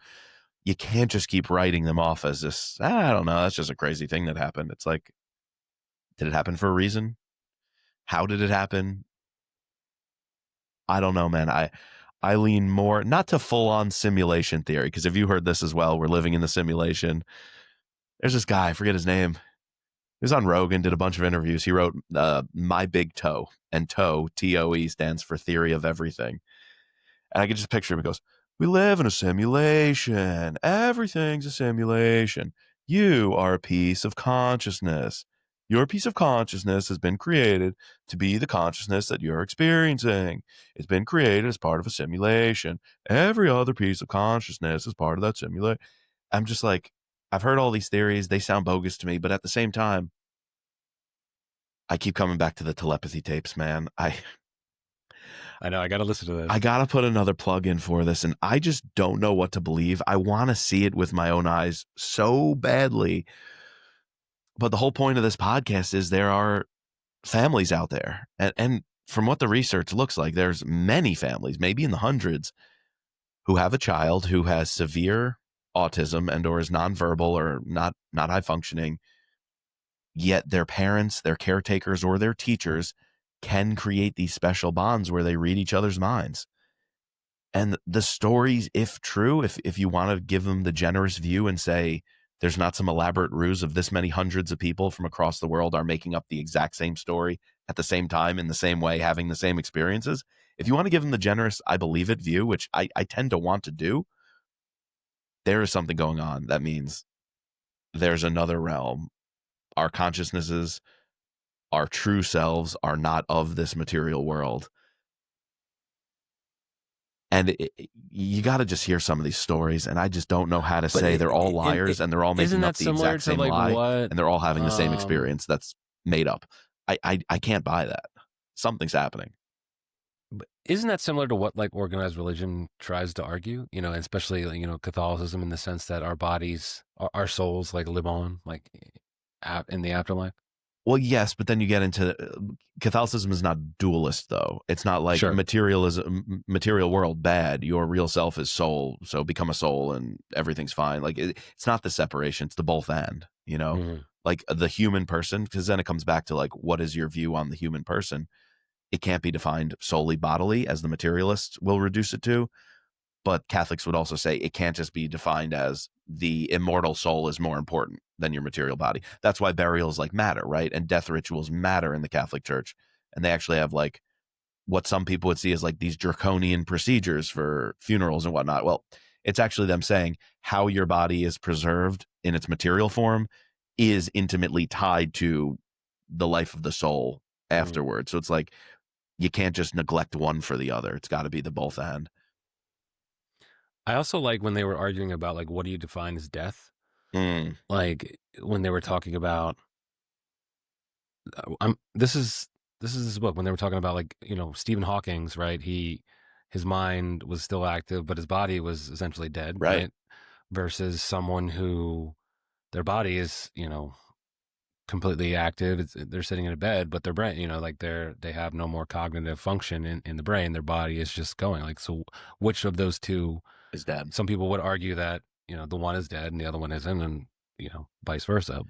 you can't just keep writing them off as this, I don't know, that's just a crazy thing that happened. It's like, did it happen for a reason? How did it happen? I don't know, man. I lean more, not to full on simulation theory, because if you heard this as well, we're living in the simulation. There's this guy, I forget his name. He was on Rogan, did a bunch of interviews. He wrote My Big Toe, and toe, TOE, stands for theory of everything. And I can just picture him. He goes, we live in a simulation. Everything's a simulation. You are a piece of consciousness. Your piece of consciousness has been created to be the consciousness that you're experiencing. It's been created as part of a simulation. Every other piece of consciousness is part of that simulation. I'm just like, I've heard all these theories. They sound bogus to me, but at the same time, I keep coming back to the telepathy tapes, man. I know, I got to listen to this. I got to put another plug in for this, and I just don't know what to believe. I want to see it with my own eyes so badly. But the whole point of this podcast is there are families out there. And from what the research looks like, there's many families, maybe in the hundreds, who have a child who has severe autism and or is nonverbal or not high functioning, yet their parents, their caretakers, or their teachers can create these special bonds where they read each other's minds. And the stories, if true, if you want to give them the generous view and say there's not some elaborate ruse of this many hundreds of people from across the world are making up the exact same story at the same time, in the same way, having the same experiences, if you want to give them the generous I believe it view, which I tend to want to do, there is something going on. That means there's another realm. Our consciousnesses, our true selves are not of this material world. And you got to just hear some of these stories, and I just don't know how to say they're all liars and they're all making up the exact same lie, and they're all having the same experience that's made up. I can't buy that. Something's happening. But isn't that similar to what like organized religion tries to argue? You know, especially Catholicism, in the sense that our bodies, our souls, like live on, like in the afterlife. Well, yes, but then you get into Catholicism is not dualist, though. It's not like Sure. material world bad. Your real self is soul, so become a soul and everything's fine. Like it's not the separation; it's the both and. Like the human person, because then it comes back to like, what is your view on the human person? It can't be defined solely bodily, as the materialists will reduce it to. But Catholics would also say it can't just be defined as the immortal soul is more important than your material body. That's why burials like matter, right? And death rituals matter in the Catholic Church. And they actually have like what some people would see as like these draconian procedures for funerals and whatnot. Well, it's actually them saying how your body is preserved in its material form is intimately tied to the life of the soul afterward. So it's like you can't just neglect one for the other. It's got to be the both and. I also like when they were arguing about like, what do you define as death? Like when they were talking about, this is this book, when they were talking about like, Stephen Hawking's, right? His mind was still active, but his body was essentially dead, right? Versus someone who their body is, completely active. They're sitting in a bed, but their brain, like they have no more cognitive function in the brain. Their body is just going. Like, so which of those two is dead? Some people would argue that, the one is dead and the other one isn't, and, vice versa.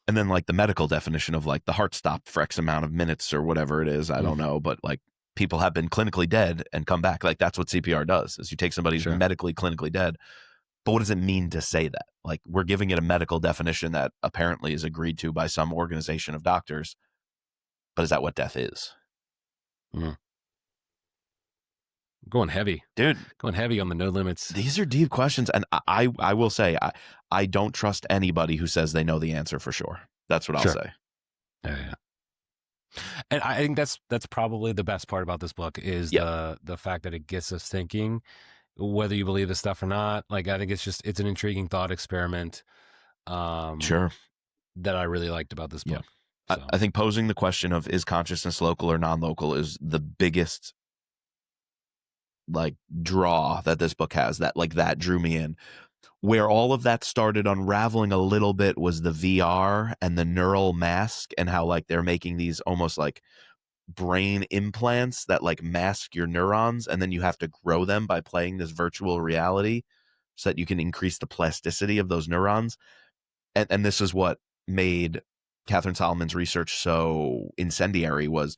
And then like the medical definition of like the heart stopped for X amount of minutes or whatever it is, I don't know, but like people have been clinically dead and come back. Like that's what CPR does, is you take somebody who's medically clinically dead. But what does it mean to say that? Like we're giving it a medical definition that apparently is agreed to by some organization of doctors. But is that what death is? Going heavy, dude. Going heavy on the no limits. These are deep questions, and I will say I don't trust anybody who says they know the answer for sure. That's what I'll say. Yeah. And I think that's probably the best part about this book is the fact that it gets us thinking, whether you believe this stuff or not. Like I think it's an intriguing thought experiment. That I really liked about this book. So. I think posing the question of is consciousness local or non-local is the biggest like draw that this book has, that drew me in. Where all of that started unraveling a little bit was the VR and the neural mask, and how like they're making these almost like brain implants that like mask your neurons, and then you have to grow them by playing this virtual reality. so that you can increase the plasticity of those neurons. And this is what made Catherine Solomon's research so incendiary, was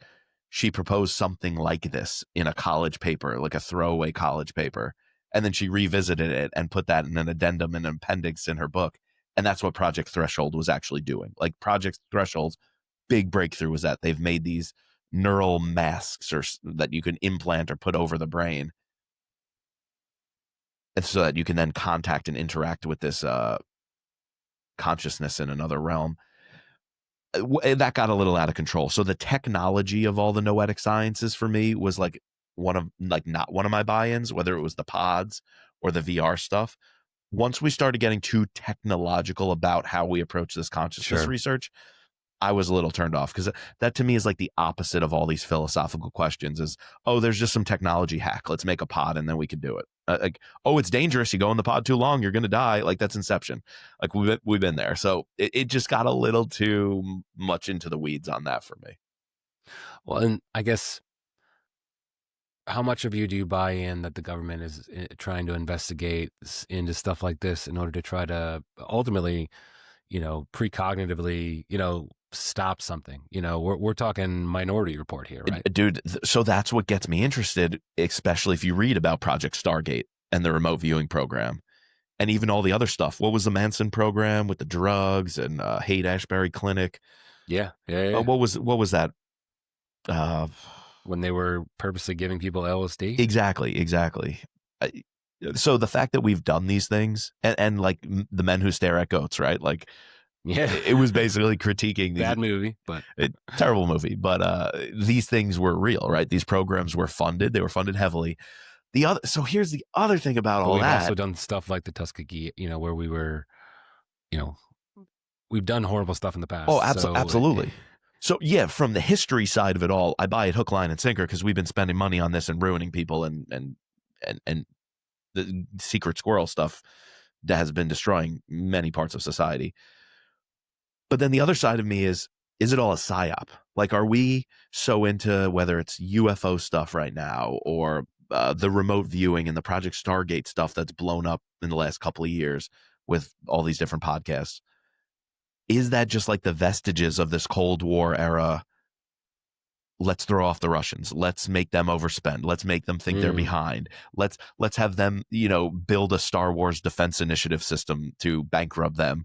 she proposed something like this in a college paper, like a throwaway college paper. And then she revisited it and put that in an addendum and an appendix in her book. And that's what Project Threshold was actually doing. Like Project Threshold's big breakthrough was that they've made these neural masks that you can implant or put over the brain. And so that you can then contact and interact with this consciousness in another realm. That got a little out of control. So the technology of all the noetic sciences for me was like not one of my buy-ins, whether it was the pods or the VR stuff. Once we started getting too technological about how we approach this consciousness research, I was a little turned off, because that to me is like the opposite of all these philosophical questions is, oh, there's just some technology hack. Let's make a pod and then we can do it. Like, oh, it's dangerous. You go in the pod too long, you're going to die. Like, that's Inception. Like, we've been there. So it just got a little too much into the weeds on that for me. Well, and I guess, how much of you do you buy in that the government is trying to investigate into stuff like this in order to try to ultimately, precognitively, stop something? We're talking Minority Report here, right? Dude, so that's what gets me interested, especially if you read about Project Stargate and the remote viewing program and even all the other stuff. What was the Manson program with the drugs and Haight-Ashbury Clinic? Yeah. What was that? When they were purposely giving people LSD? Exactly. So the fact that we've done these things and like The Men Who Stare at Goats, right? Like, yeah, it was basically critiquing these, bad movie, but terrible movie. But these things were real, right? These programs were funded. They were funded heavily. So here's the other thing about all we've that. We've also done stuff like the Tuskegee, where we were, we've done horrible stuff in the past. Oh, absolutely. So yeah, from the history side of it all, I buy it hook, line, and sinker, because we've been spending money on this and ruining people, and the secret squirrel stuff that has been destroying many parts of society. But then the other side of me is it all a psyop? Like, are we so into whether it's UFO stuff right now or the remote viewing and the Project Stargate stuff that's blown up in the last couple of years with all these different podcasts? Is that just like the vestiges of this Cold War era? Let's throw off the Russians. Let's make them overspend. Let's make them think they're behind. Let's have them, build a Star Wars defense initiative system to bankrupt them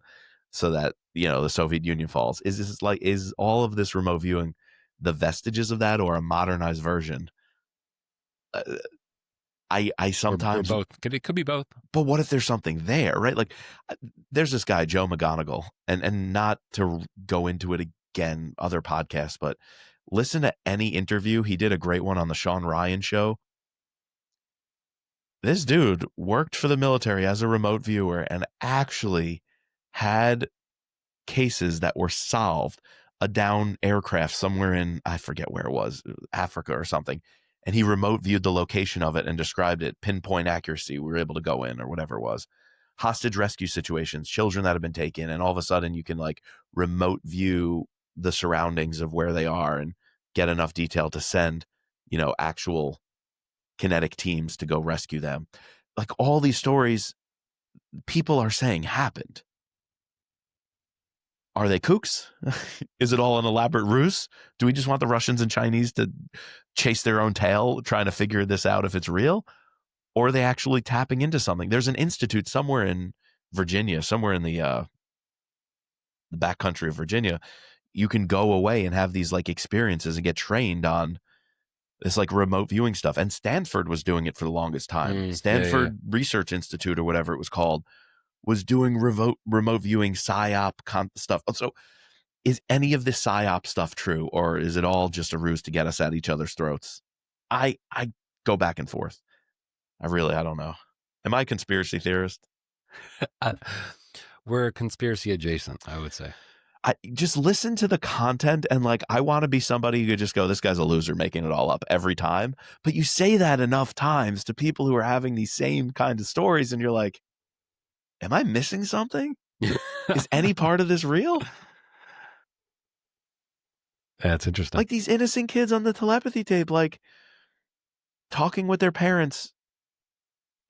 so that, the Soviet Union falls. Is all of this remote viewing the vestiges of that, or a modernized version? I sometimes, or both. It could be both. But what if there's something there, right? Like, there's this guy, Joe McGonigal, and not to go into it again, other podcasts, but listen to any interview. He did a great one on the Sean Ryan show. This dude worked for the military as a remote viewer and actually had cases that were solved. A down aircraft somewhere in, I forget where it was, Africa or something. And he remote viewed the location of it and described it, pinpoint accuracy. We were able to go in, or whatever it was. Hostage rescue situations, children that have been taken, and all of a sudden you can like remote view the surroundings of where they are and get enough detail to send, actual kinetic teams to go rescue them. Like, all these stories people are saying happened. Are they kooks? Is it all an elaborate ruse? Do we just want the Russians and Chinese to chase their own tail trying to figure this out if it's real? Or are they actually tapping into something? There's an institute somewhere in Virginia, somewhere in the backcountry of Virginia. You can go away and have these like experiences and get trained on this like remote viewing stuff. And Stanford was doing it for the longest time. Stanford Research Institute, or whatever it was called, was doing remote viewing psyop stuff. So is any of this psyop stuff true, or is it all just a ruse to get us at each other's throats? I go back and forth. I don't know. Am I a conspiracy theorist? We're conspiracy adjacent, I would say. I just listen to the content, and like, I want to be somebody who could just go, this guy's a loser making it all up every time. But you say that enough times to people who are having these same kind of stories, and you're like, am I missing something? Is any part of this real? That's interesting. Like, these innocent kids on the telepathy tape, like, talking with their parents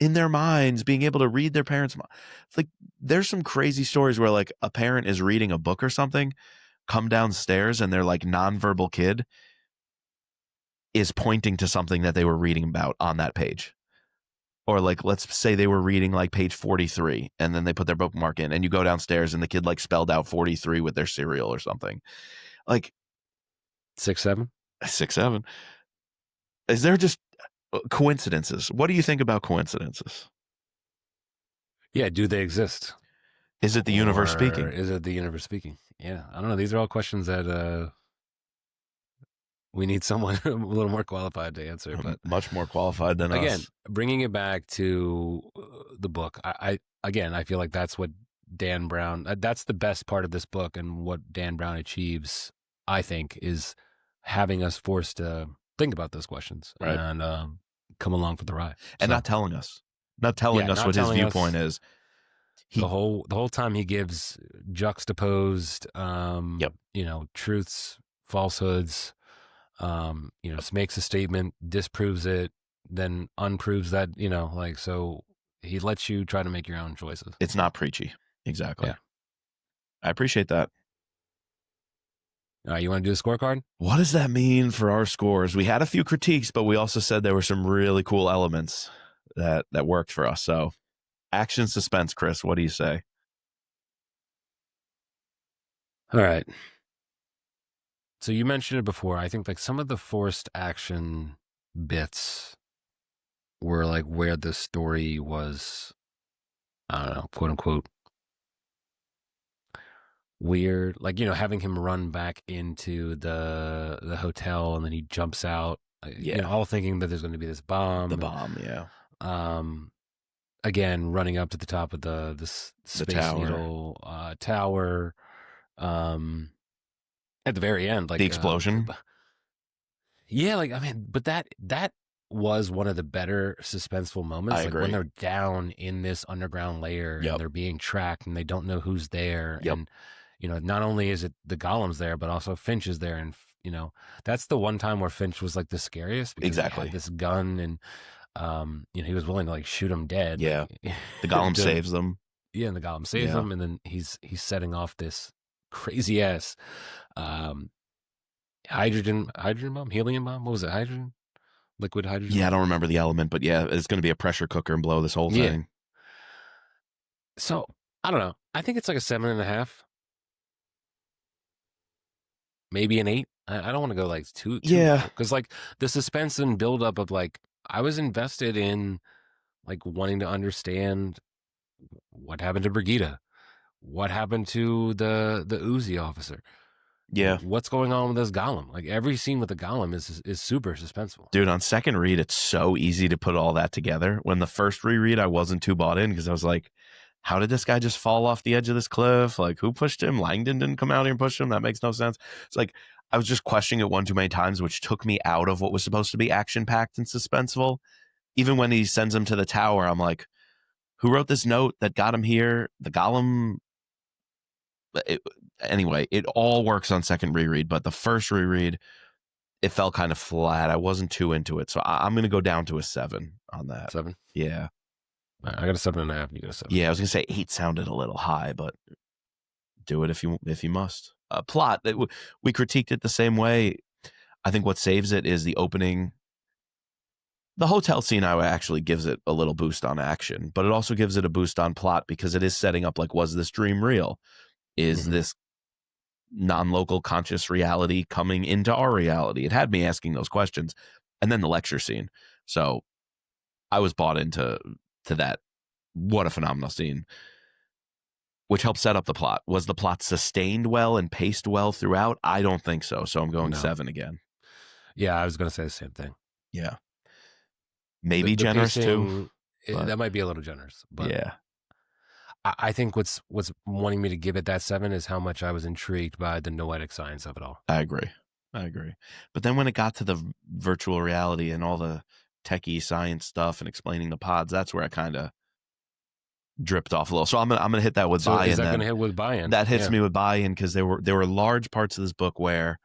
in their minds, being able to read their parents' mind. It's like there's some crazy stories where like a parent is reading a book or something, come downstairs and their like nonverbal kid is pointing to something that they were reading about on that page. Or like, let's say they were reading like page 43 and then they put their bookmark in and you go downstairs and the kid like spelled out 43 with their cereal or something. Like 6-7. 6-7. Is there just coincidences? What do you think about coincidences? Yeah, do they exist? Is it the universe speaking? Is it the universe speaking? Yeah, I don't know. These are all questions that we need someone a little more qualified to answer. But much more qualified than again, us. bringing it back to the book, I feel like that's what Dan Brown. That's the best part of this book, and what Dan Brown achieves, I think, is having us forced to think about those questions and come along for the ride, and not telling us what his viewpoint is. The whole time he gives juxtaposed, truths, falsehoods. Makes a statement, disproves it, then unproves that. So he lets you try to make your own choices. It's not preachy. Exactly. Yeah. I appreciate that. All right, you want to do a scorecard? What does that mean for our scores? We had a few critiques, but we also said there were some really cool elements that worked for us. So action, suspense, Chris, what do you say? All right. So you mentioned it before. I think like some of the forced action bits were like where the story was, I don't know, quote unquote, weird. Like, having him run back into the hotel and then he jumps out, all thinking that there's going to be this bomb. The bomb, yeah. Again, running up to the top of the Space Needle tower. At the very end, like the explosion. But that was one of the better suspenseful moments. I agree. When they're down in this underground layer and they're being tracked and they don't know who's there. And, not only is it the golems there, but also Finch is there. And, that's the one time where Finch was like the scariest because he had this gun and, he was willing to like shoot him dead. Yeah. The golem saves them. Yeah. And the golem saves them. And then he's setting off this crazy ass hydrogen bomb, helium bomb. What was it? Liquid hydrogen. Yeah, I don't remember the element, but yeah, it's going to be a pressure cooker and blow this whole thing. So I don't know. I think it's like a 7.5, maybe an 8. I don't want to go like too because like the suspense and buildup of like I was invested in like wanting to understand what happened to Brigida. What happened to the Uzi officer? Yeah. What's going on with this golem? Like every scene with the golem is super suspenseful. Dude, on second read, it's so easy to put all that together. When the first reread, I wasn't too bought in because I was like, how did this guy just fall off the edge of this cliff? Like, who pushed him? Langdon didn't come out here and push him. That makes no sense. It's like, I was just questioning it one too many times, which took me out of what was supposed to be action-packed and suspenseful. Even when he sends him to the tower, I'm like, who wrote this note that got him here? The golem... Anyway, it all works on second reread, but the first reread, it felt kind of flat. I wasn't too into it, so I'm going to go down to a 7 on that. 7? Yeah. Right, I got a 7.5. You got a 7. Yeah, I was going to say 8 sounded a little high, but do it if you must. Plot, we critiqued it the same way. I think what saves it is the opening. The hotel scene actually gives it a little boost on action, but it also gives it a boost on plot because it is setting up like, was this dream real? Is this non-local conscious reality coming into our reality? It had me asking those questions. And then the lecture scene. So I was bought into that. What a phenomenal scene. Which helped set up the plot. Was the plot sustained well and paced well throughout? I don't think so. So I'm going 7 again. Yeah, I was going to say the same thing. Yeah. Maybe the generous pacing, too. That might be a little generous. But yeah. I think what's wanting me to give it that 7 is how much I was intrigued by the noetic science of it all. I agree. But then when it got to the virtual reality and all the techie science stuff and explaining the pods, that's where I kind of dripped off a little. So I'm gonna hit that with buy-in. Is that gonna hit with buy-in? That hits me with buy-in because there were large parts of this book where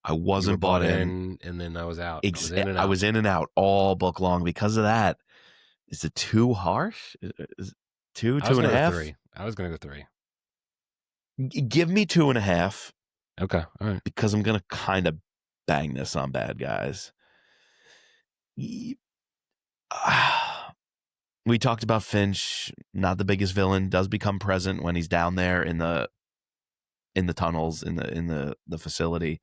I wasn't bought in, and then I was out. I was in and out all book long because of that. Is it too harsh? Is it two, I was two and a gonna go half? 3. I was gonna go 3. Give me 2.5 Okay, all right. because I'm gonna kind of bang this on bad guys. We talked about Finch, not the biggest villain, does become present when he's down there in the tunnels in the facility.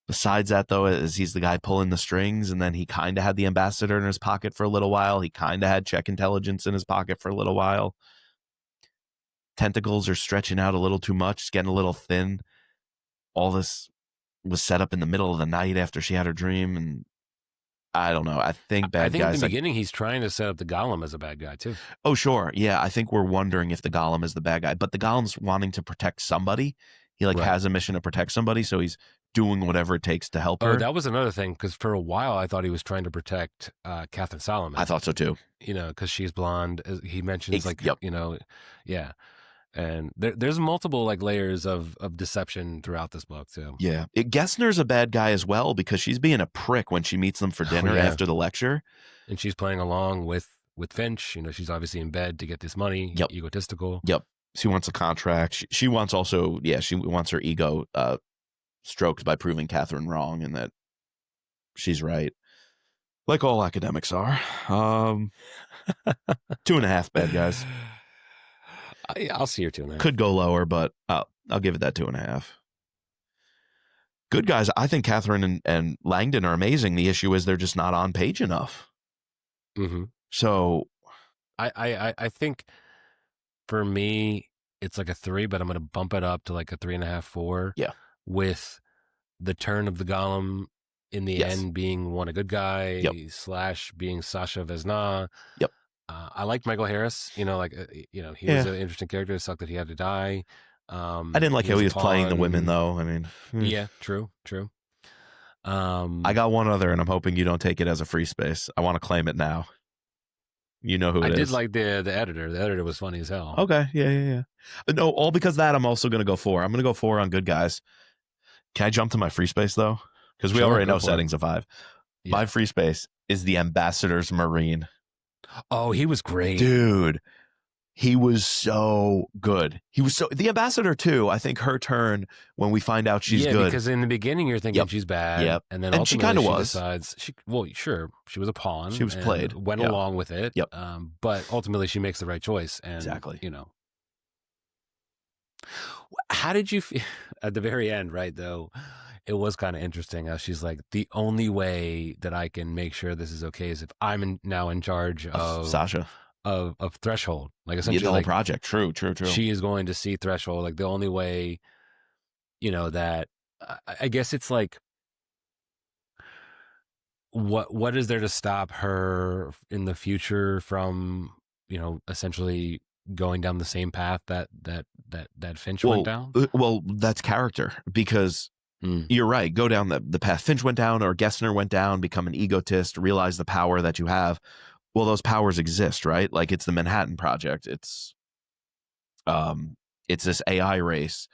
Besides that, though, is he's the guy pulling the strings, and then he kind of had the ambassador in his pocket for a little while. He kind of had check intelligence in his pocket for a little while. Tentacles are stretching out a little too much. It's getting a little thin. All this was set up in the middle of the night after she had her dream, and I don't know. I think I bad think in guys the like, beginning he's trying to set up the Golem as a bad guy too. oh, sure. Yeah, I think we're wondering if the Golem is the bad guy. But the Golem's wanting to protect somebody. He Right. has a mission to protect somebody, so he's doing whatever it takes to help her. Oh, that was another thing, because for a while I thought he was trying to protect Catherine Solomon. I thought so too. Because she's blonde. He mentions Yep. Yeah. And there's multiple layers of deception throughout this book too. Yeah. Gessner's a bad guy as well because she's being a prick when she meets them for dinner after the lecture. And she's playing along with Finch. She's obviously in bed to get this money. Yep. Egotistical. Yep. She wants a contract. She wants also, she wants her ego stroked by proving Catherine wrong and that she's right. Like all academics are. 2.5 bad guys. I'll see your 2.5. Could go lower, but I'll give it that 2.5. Good guys. I think Catherine and Langdon are amazing. The issue is they're just not on page enough. Mm-hmm. So I think for me it's like a 3, but I'm going to bump it up to like a 3.5, 4. Yeah. With the turn of the Golem in the end being a good guy / being Sasha Vesna. Yep. I liked Michael Harris. He was an interesting character. It sucked that he had to die. I didn't like how he was playing the women, though. I mean, yeah, true. I got one other, and I'm hoping you don't take it as a free space. I want to claim it now. You know who it is. I did like the editor. The editor was funny as hell. Okay, yeah. No, all because of that, I'm also going to go 4. I'm going to go 4 on good guys. Can I jump to my free space, though? Because we already know settings of 5. Yeah. My free space is the Ambassador's Marine. Oh, he was great. Dude, he was so good. The Ambassador, too. I think her turn when we find out she's good. Yeah, because in the beginning you're thinking she's bad. Yep. And then she kind of was. Decides, she was a pawn. She was played. Went along with it. Yep. But ultimately she makes the right choice. And, exactly. How did you feel at the very end, right, though? It was kind of interesting how she's like, the only way that I can make sure this is okay is if I'm now in charge of Sasha. Of Threshold. Like essentially the whole project. True. She is going to see Threshold. Like the only way, that I guess it's like, what is there to stop her in the future from, essentially going down the same path that Finch went down? Well, that's character because you're right. Go down the path Finch went down or Gessner went down, become an egotist, realize the power that you have. Well, those powers exist, right? Like it's the Manhattan Project. It's this AI race.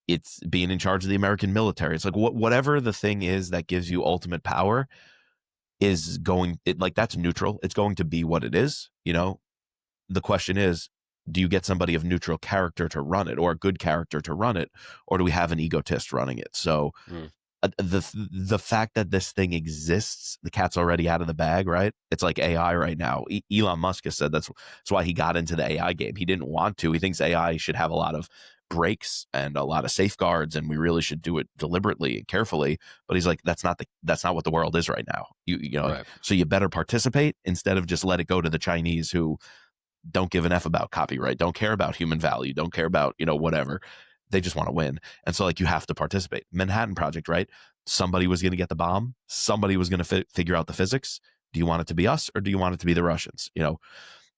It's being in charge of the American military. It's like whatever the thing is that gives you ultimate power is that's neutral. It's going to be what it is. The question is, do you get somebody of neutral character to run it or a good character to run it, or do we have an egotist running it? So the fact that this thing exists, the cat's already out of the bag, right? It's like AI right now. Elon Musk has said that's why he got into the AI game. He didn't want to. He thinks AI should have a lot of breaks and a lot of safeguards, and we really should do it deliberately and carefully. But he's like, that's not what the world is right now. Right. So you better participate instead of just let it go to the Chinese who don't give an F about copyright, don't care about human value, don't care about, whatever. They just want to win. And so you have to participate. Manhattan Project, right? Somebody was going to get the bomb. Somebody was going to figure out the physics. Do you want it to be us or do you want it to be the Russians?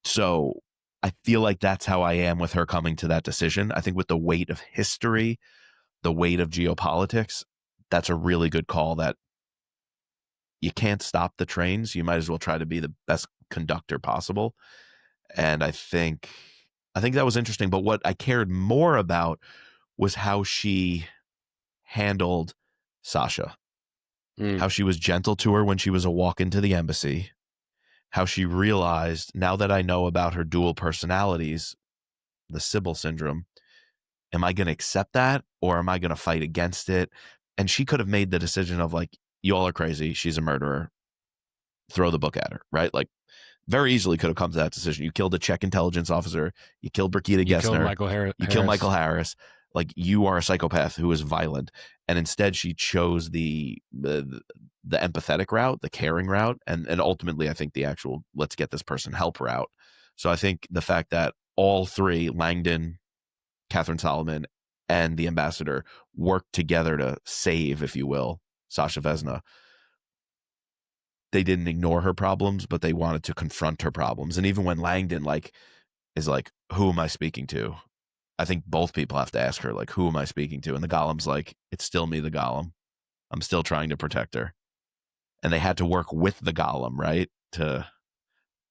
So I feel like that's how I am with her coming to that decision. I think with the weight of history, the weight of geopolitics, that's a really good call that you can't stop the trains. You might as well try to be the best conductor possible. And I think that was interesting. But what I cared more about was how she handled Sasha, how she was gentle to her when she was a walk into the embassy, how she realized, now that I know about her dual personalities, the Sybil syndrome, am I going to accept that or am I going to fight against it? And she could have made the decision of like, you all are crazy. She's a murderer. Throw the book at her, right? Like, very easily could have come to that decision. You killed a Czech intelligence officer. You killed Brigitte You killed Gessner. Michael Harris. You killed Michael Harris. Like, you are a psychopath who is violent. And instead she chose the empathetic route, the caring route, and ultimately I think the actual let's get this person help route. So I think the fact that all three, Langdon, Catherine Solomon, and the ambassador, worked together to save, if you will, Sasha Vesna. They didn't ignore her problems, but they wanted to confront her problems. And even when Langdon is like, who am I speaking to? I think both people have to ask her, like, who am I speaking to? And the Golem's like, it's still me, the Golem. I'm still trying to protect her. And they had to work with the Golem, right? To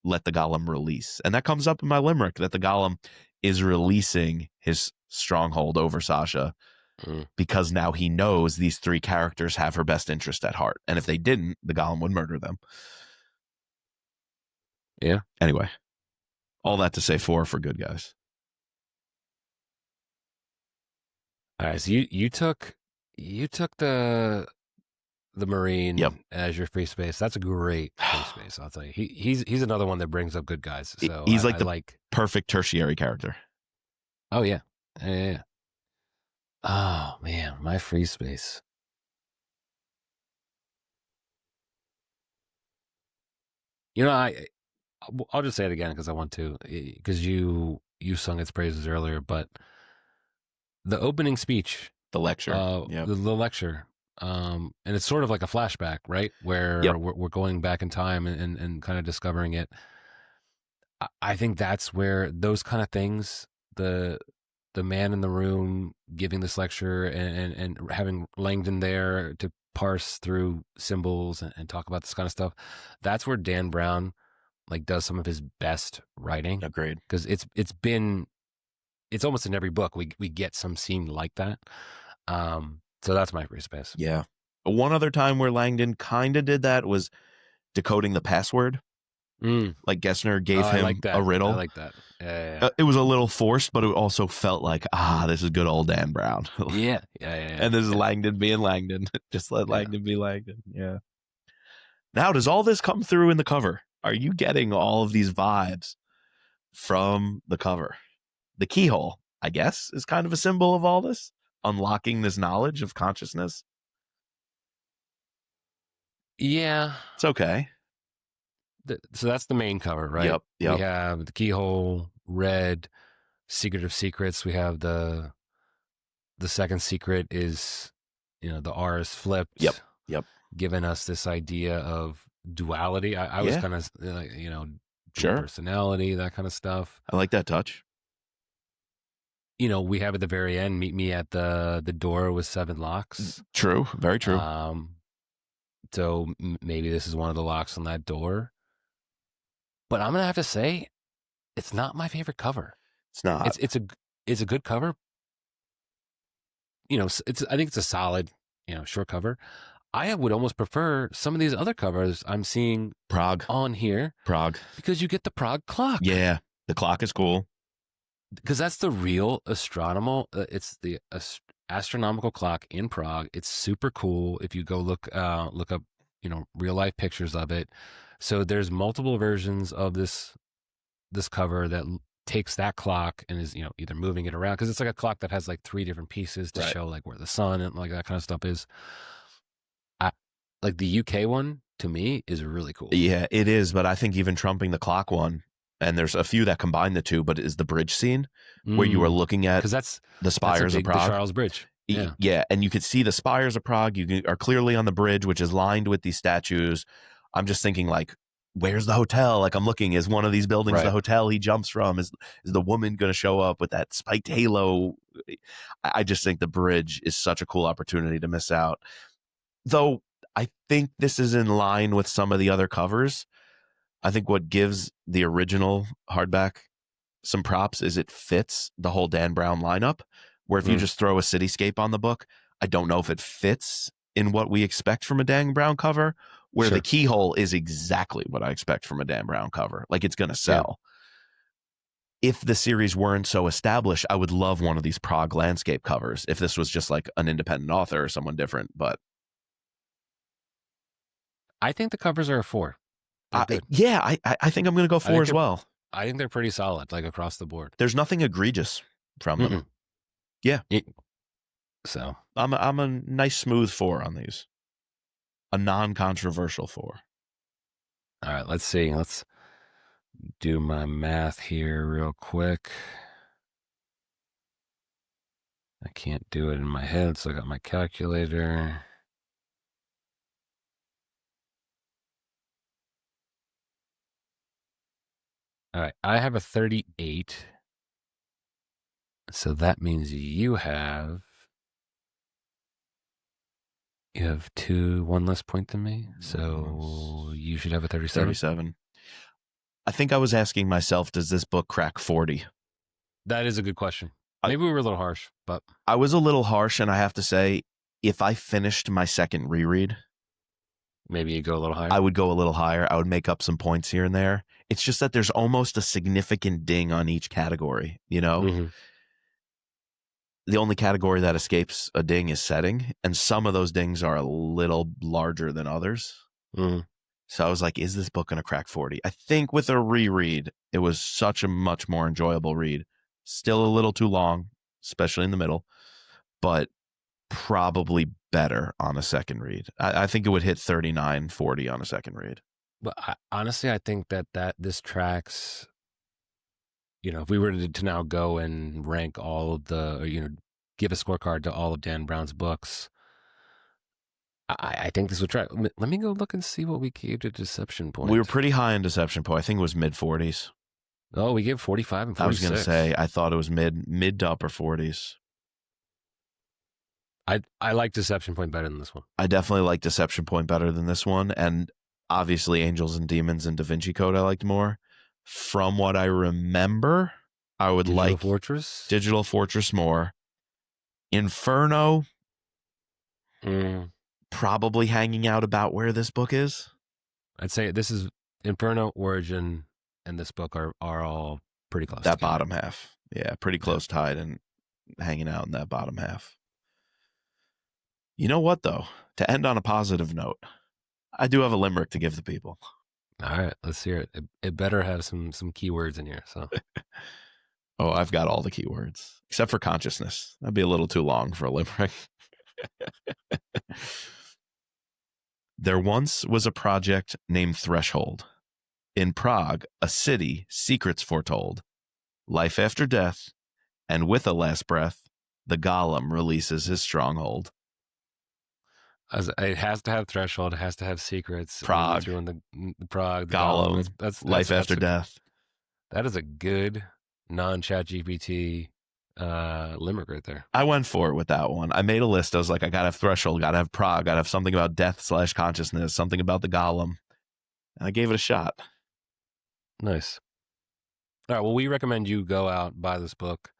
let the Golem release. And that comes up in my limerick, that the Golem is releasing his stronghold over Sasha because now he knows these three characters have her best interest at heart. And if they didn't, the Golem would murder them. Yeah. Anyway, all that to say for good guys. All right. So you took the Marine as your free space. That's a great free space. I'll tell you. He's another one that brings up good guys. So he's the perfect tertiary character. Oh yeah. Yeah. Oh man, my free space. You know, I'll just say it again because I want to, because you sung its praises earlier, but the opening speech, the lecture, the lecture, and it's sort of like a flashback, right? Where we're going back in time and kind of discovering it. I think that's where those kind of things, the man in the room giving this lecture and having Langdon there to parse through symbols and talk about this kind of stuff, that's where Dan Brown does some of his best writing. Agreed. Because it's almost in every book we get some scene like that. So that's my free space. Yeah. One other time where Langdon kind of did that was decoding the password. Like Gessner gave him a riddle. I like that. Yeah. It was a little forced, but it also felt like, this is good old Dan Brown. Yeah. And this is Langdon being Langdon. Just let Langdon be Langdon. Yeah. Now, does all this come through in the cover? Are you getting all of these vibes from the cover? The keyhole, I guess, is kind of a symbol of all this, unlocking this knowledge of consciousness. Yeah. It's okay. So that's the main cover, right? Yep. We have the keyhole, red, secret of secrets. We have the second secret is, the R is flipped. Yep. Giving us this idea of duality. I was kind of, sure, personality, that kind of stuff. I like that touch. We have at the very end, meet me at the door with 7 locks. True. Very true. So maybe this is one of the locks on that door. But I'm going to have to say, it's not my favorite cover. It's not. It's a good cover. I think it's a solid, short cover. I would almost prefer some of these other covers I'm seeing Prague on here. Prague. Because you get the Prague clock. Yeah. The clock is cool. Because that's the real it's the astronomical clock in Prague. It's super cool. If you go look up, real life pictures of it. So there's multiple versions of this cover that takes that clock and is, either moving it around, because it's like a clock that has 3 different pieces to show where the sun and that kind of stuff is. The UK one to me is really cool. Yeah, it is. But I think even trumping the clock one, and there's a few that combine the two, but is the bridge scene where you are looking at, because that's the spires of Prague, the Charles Bridge. Yeah, and you could see the spires of Prague. You are clearly on the bridge, which is lined with these statues. I'm just thinking, where's the hotel? I'm looking, is one of these buildings the hotel he jumps from? Is the woman going to show up with that spiked halo? I just think the bridge is such a cool opportunity to miss out. Though I think this is in line with some of the other covers. I think what gives the original hardback some props is it fits the whole Dan Brown lineup, where if you just throw a cityscape on the book, I don't know if it fits in what we expect from a Dan Brown cover, where Sure. the keyhole is exactly what I expect from a Dan Brown cover. Like, it's going to sell. If the series weren't so established, I would love one of these Prague landscape covers if this was just like an independent author or someone different. But I think the covers are a 4. They're good. I think I'm going to go 4 as well. I think they're pretty solid, like across the board. There's nothing egregious from them. Yeah. So I'm a nice smooth 4 on these. A non-controversial 4. all right, let's see. Let's do my math here real quick. I can't do it in my head, so I got my calculator. All right, I have a 38. So that means you have 1 less point than me. So you should have a 37. 37. I think I was asking myself, does this book crack 40? That is a good question. Maybe we were a little harsh, but I was a little harsh, and I have to say, if I finished my second reread, maybe you go a little higher. I would go a little higher. I would make up some points here and there. It's just that there's almost a significant ding on each category, you know? Mm-hmm. The only category that escapes a ding is setting, and some of those dings are a little larger than others. Mm-hmm. So I was like, is this book going to crack 40? I think with a reread, it was such a much more enjoyable read. Still a little too long, especially in the middle, but probably better on a second read. I think it would hit 39, 40 on a second read. But honestly, I think that this tracks, if we were to now go and rank all of the, give a scorecard to all of Dan Brown's books, I think this would track. Let me go look and see what we gave to Deception Point. We were pretty high in Deception Point. I think it was mid 40s. Oh, we gave 45 and 46. I was going to say, I thought it was mid to upper 40s. I like Deception Point better than this one. I definitely like Deception Point better than this one. And obviously Angels and Demons and Da Vinci Code I liked more. From what I remember, I would like Digital Fortress more. Inferno, probably hanging out about where this book is. I'd say this is Inferno, Origin, and this book are all pretty close. That bottom half. Yeah, pretty close tied and hanging out in that bottom half. You know what, though? To end on a positive note, I do have a limerick to give the people. All right, let's hear it. It better have some keywords in here. So, oh, I've got all the keywords except for consciousness. That'd be a little too long for a limerick. There once was a project named Threshold. In Prague, a city, secrets foretold. Life after death, and with a last breath, the Golem releases his stronghold. It has to have Threshold. It has to have secrets. Prague. Through in the Prague. The Golem. That's Life after death. That is a good non-ChatGPT limerick right there. I went for it with that one. I made a list. I was like, I got to have Threshold, got to have Prague, got to have something about death/consciousness, something about the Golem. And I gave it a shot. Nice. All right. Well, we recommend you go out, buy this book.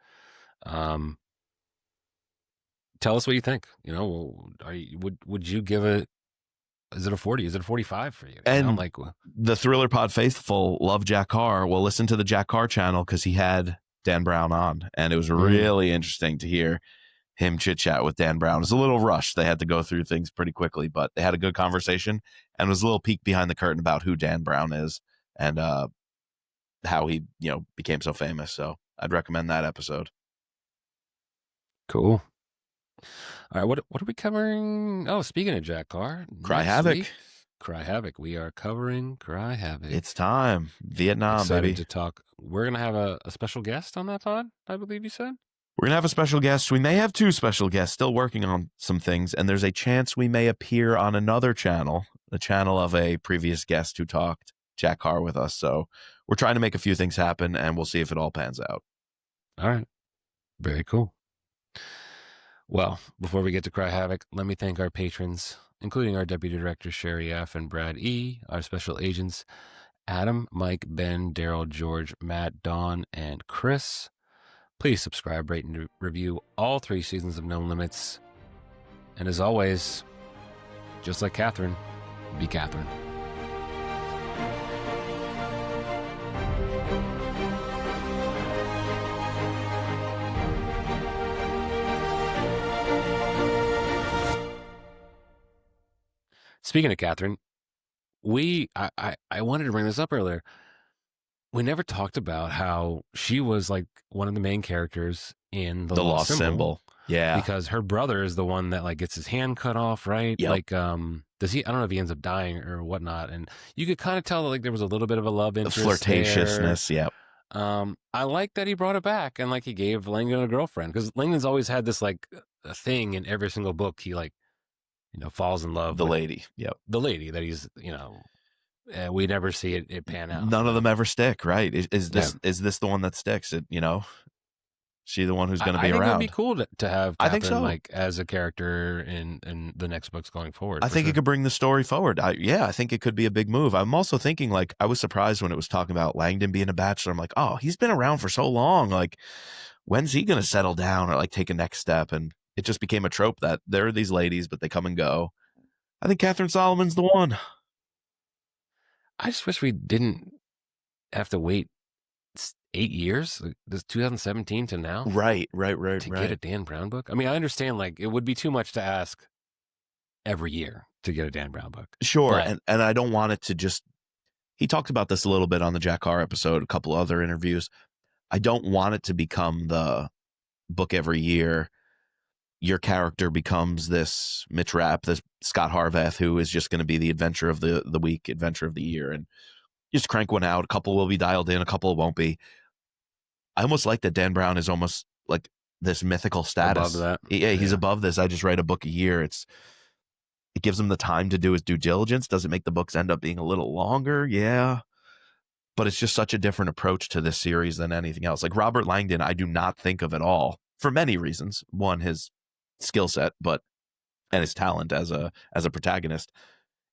Tell us what you think. Would you give it? Is it a 40? Is it a 45 for you? And the Thriller Pod faithful love Jack Carr. Well, listen to the Jack Carr channel because he had Dan Brown on, and it was really interesting to hear him chit chat with Dan Brown. It was a little rushed. They had to go through things pretty quickly, but they had a good conversation, and it was a little peek behind the curtain about who Dan Brown is and how he became so famous. So I'd recommend that episode. Cool. All right, what are we covering? Oh, speaking of Jack Carr, Cry Havoc. Cry Havoc. We are covering Cry Havoc. It's time. Vietnam, excited baby. To talk. We're going to have a special guest on that pod, I believe you said? We're going to have a special guest. We may have 2 special guests, still working on some things, and there's a chance we may appear on another channel, the channel of a previous guest who talked, Jack Carr, with us. So we're trying to make a few things happen, and we'll see if it all pans out. All right. Very cool. Well, before we get to Cry Havoc, let me thank our patrons, including our Deputy Director, Sherry F. and Brad E., our special agents, Adam, Mike, Ben, Daryl, George, Matt, Dawn, and Chris. Please subscribe, rate, and review all 3 seasons of No Limits. And as always, just like Catherine, be Catherine. Speaking of Catherine, I wanted to bring this up earlier. We never talked about how she was like one of the main characters in the Lost Symbol. Yeah. Because her brother is the one that like gets his hand cut off, right? Yep. Like, does he? I don't know if he ends up dying or whatnot. And you could kind of tell that like there was a little bit of a love interest, flirtatiousness. There. Yep. I like that he brought it back and like he gave Langdon a girlfriend, because Langdon's always had this like a thing in every single book. He like, falls in love The with lady. Yep. the lady that he's, we never see it pan out. None of them ever stick, right? Is this the one that sticks? She the one who's going to be I think around. it would be cool to have Catherine, I think so. like as a character in the next books going forward. I think it could bring the story forward. I think it could be a big move. I'm also thinking, like, I was surprised when it was talking about Langdon being a bachelor. I'm like, oh, he's been around for so long. Like, when's he going to settle down or like take a next step? And it just became a trope that there are these ladies, but they come and go. I think Catherine Solomon's the one. I just wish we didn't have to wait 8 years, this 2017 to now, right, to get a Dan Brown book. I mean, I understand like it would be too much to ask every year to get a Dan Brown book. Sure, but, and I don't want it to just. He talked about this a little bit on the Jack Carr episode, a couple other interviews. I don't want it to become the book every year. Your character becomes this Mitch Rapp, this Scot Harvath, who is just going to be the adventure of the week, adventure of the year, and just crank one out. A couple will be dialed in, a couple won't be. I almost like that Dan Brown is almost like this mythical status. Above that. Yeah, he's above this. I just write a book a year. It gives him the time to do his due diligence. Does it make the books end up being a little longer? Yeah. But it's just such a different approach to this series than anything else. Like Robert Langdon, I do not think of at all for many reasons. One, his skill set, and his talent as a protagonist.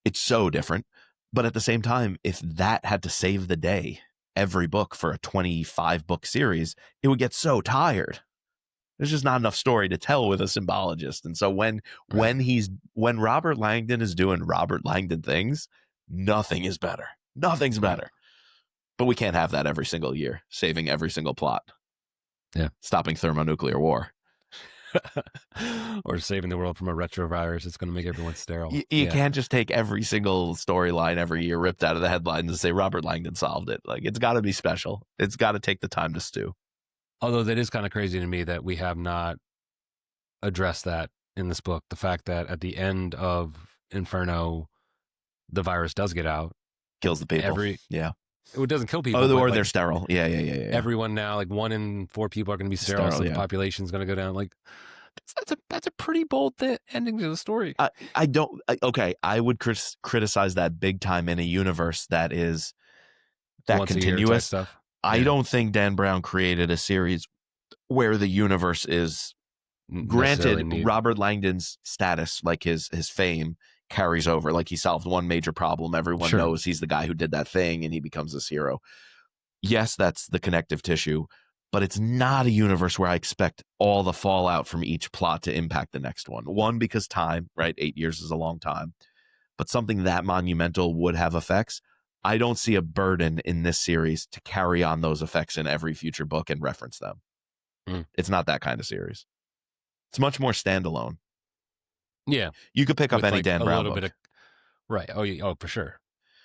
It's so different. But at the same time, if that had to save the day every book for a 25 book series, it would get so tired. There's just not enough story to tell with a symbologist. And so when Robert Langdon is doing Robert Langdon things, nothing is better. Nothing's better. But we can't have that every single year, saving every single plot. Yeah. Stopping thermonuclear war. Or saving the world from a retrovirus. It's going to make everyone sterile. You can't just take every single storyline every year ripped out of the headlines and say Robert Langdon solved it. Like, it's got to be special. It's got to take the time to stew. Although that is kind of crazy to me that we have not addressed that in this book. The fact that at the end of Inferno, the virus does get out. Kills the people. It doesn't kill people. Or they're sterile. Yeah. Everyone now, like 1 in 4 people are going to be sterile, so the population's going to go down. Like, that's a pretty bold ending to the story. I would criticize that big time in a universe that is that once continuous stuff. I don't think Dan Brown created a series where the universe is granted. Robert Langdon's status, like his fame, carries over. Like, he solved one major problem. Everyone knows he's the guy who did that thing, and he becomes this hero. Yes, that's the connective tissue. But it's not a universe where I expect all the fallout from each plot to impact the next one. One, because time, right? 8 years is a long time. But something that monumental would have effects. I don't see a burden in this series to carry on those effects in every future book and reference them. It's not that kind of series. It's much more standalone. Yeah. You could pick up any Dan Brown book. Right. Oh, for sure.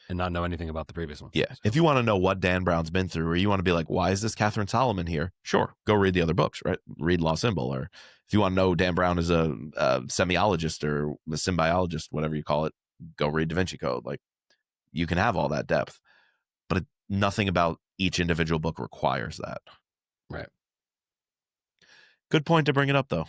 And not know anything about the previous one. Yeah. So. If you want to know what Dan Brown's been through, or you want to be like, why is this Catherine Solomon here? Sure. Go read the other books, right? Read Lost Symbol. Or if you want to know Dan Brown is a semiologist or a symbiologist, whatever you call it, go read Da Vinci Code. Like, you can have all that depth, but nothing about each individual book requires that. Right. Good point to bring it up, though.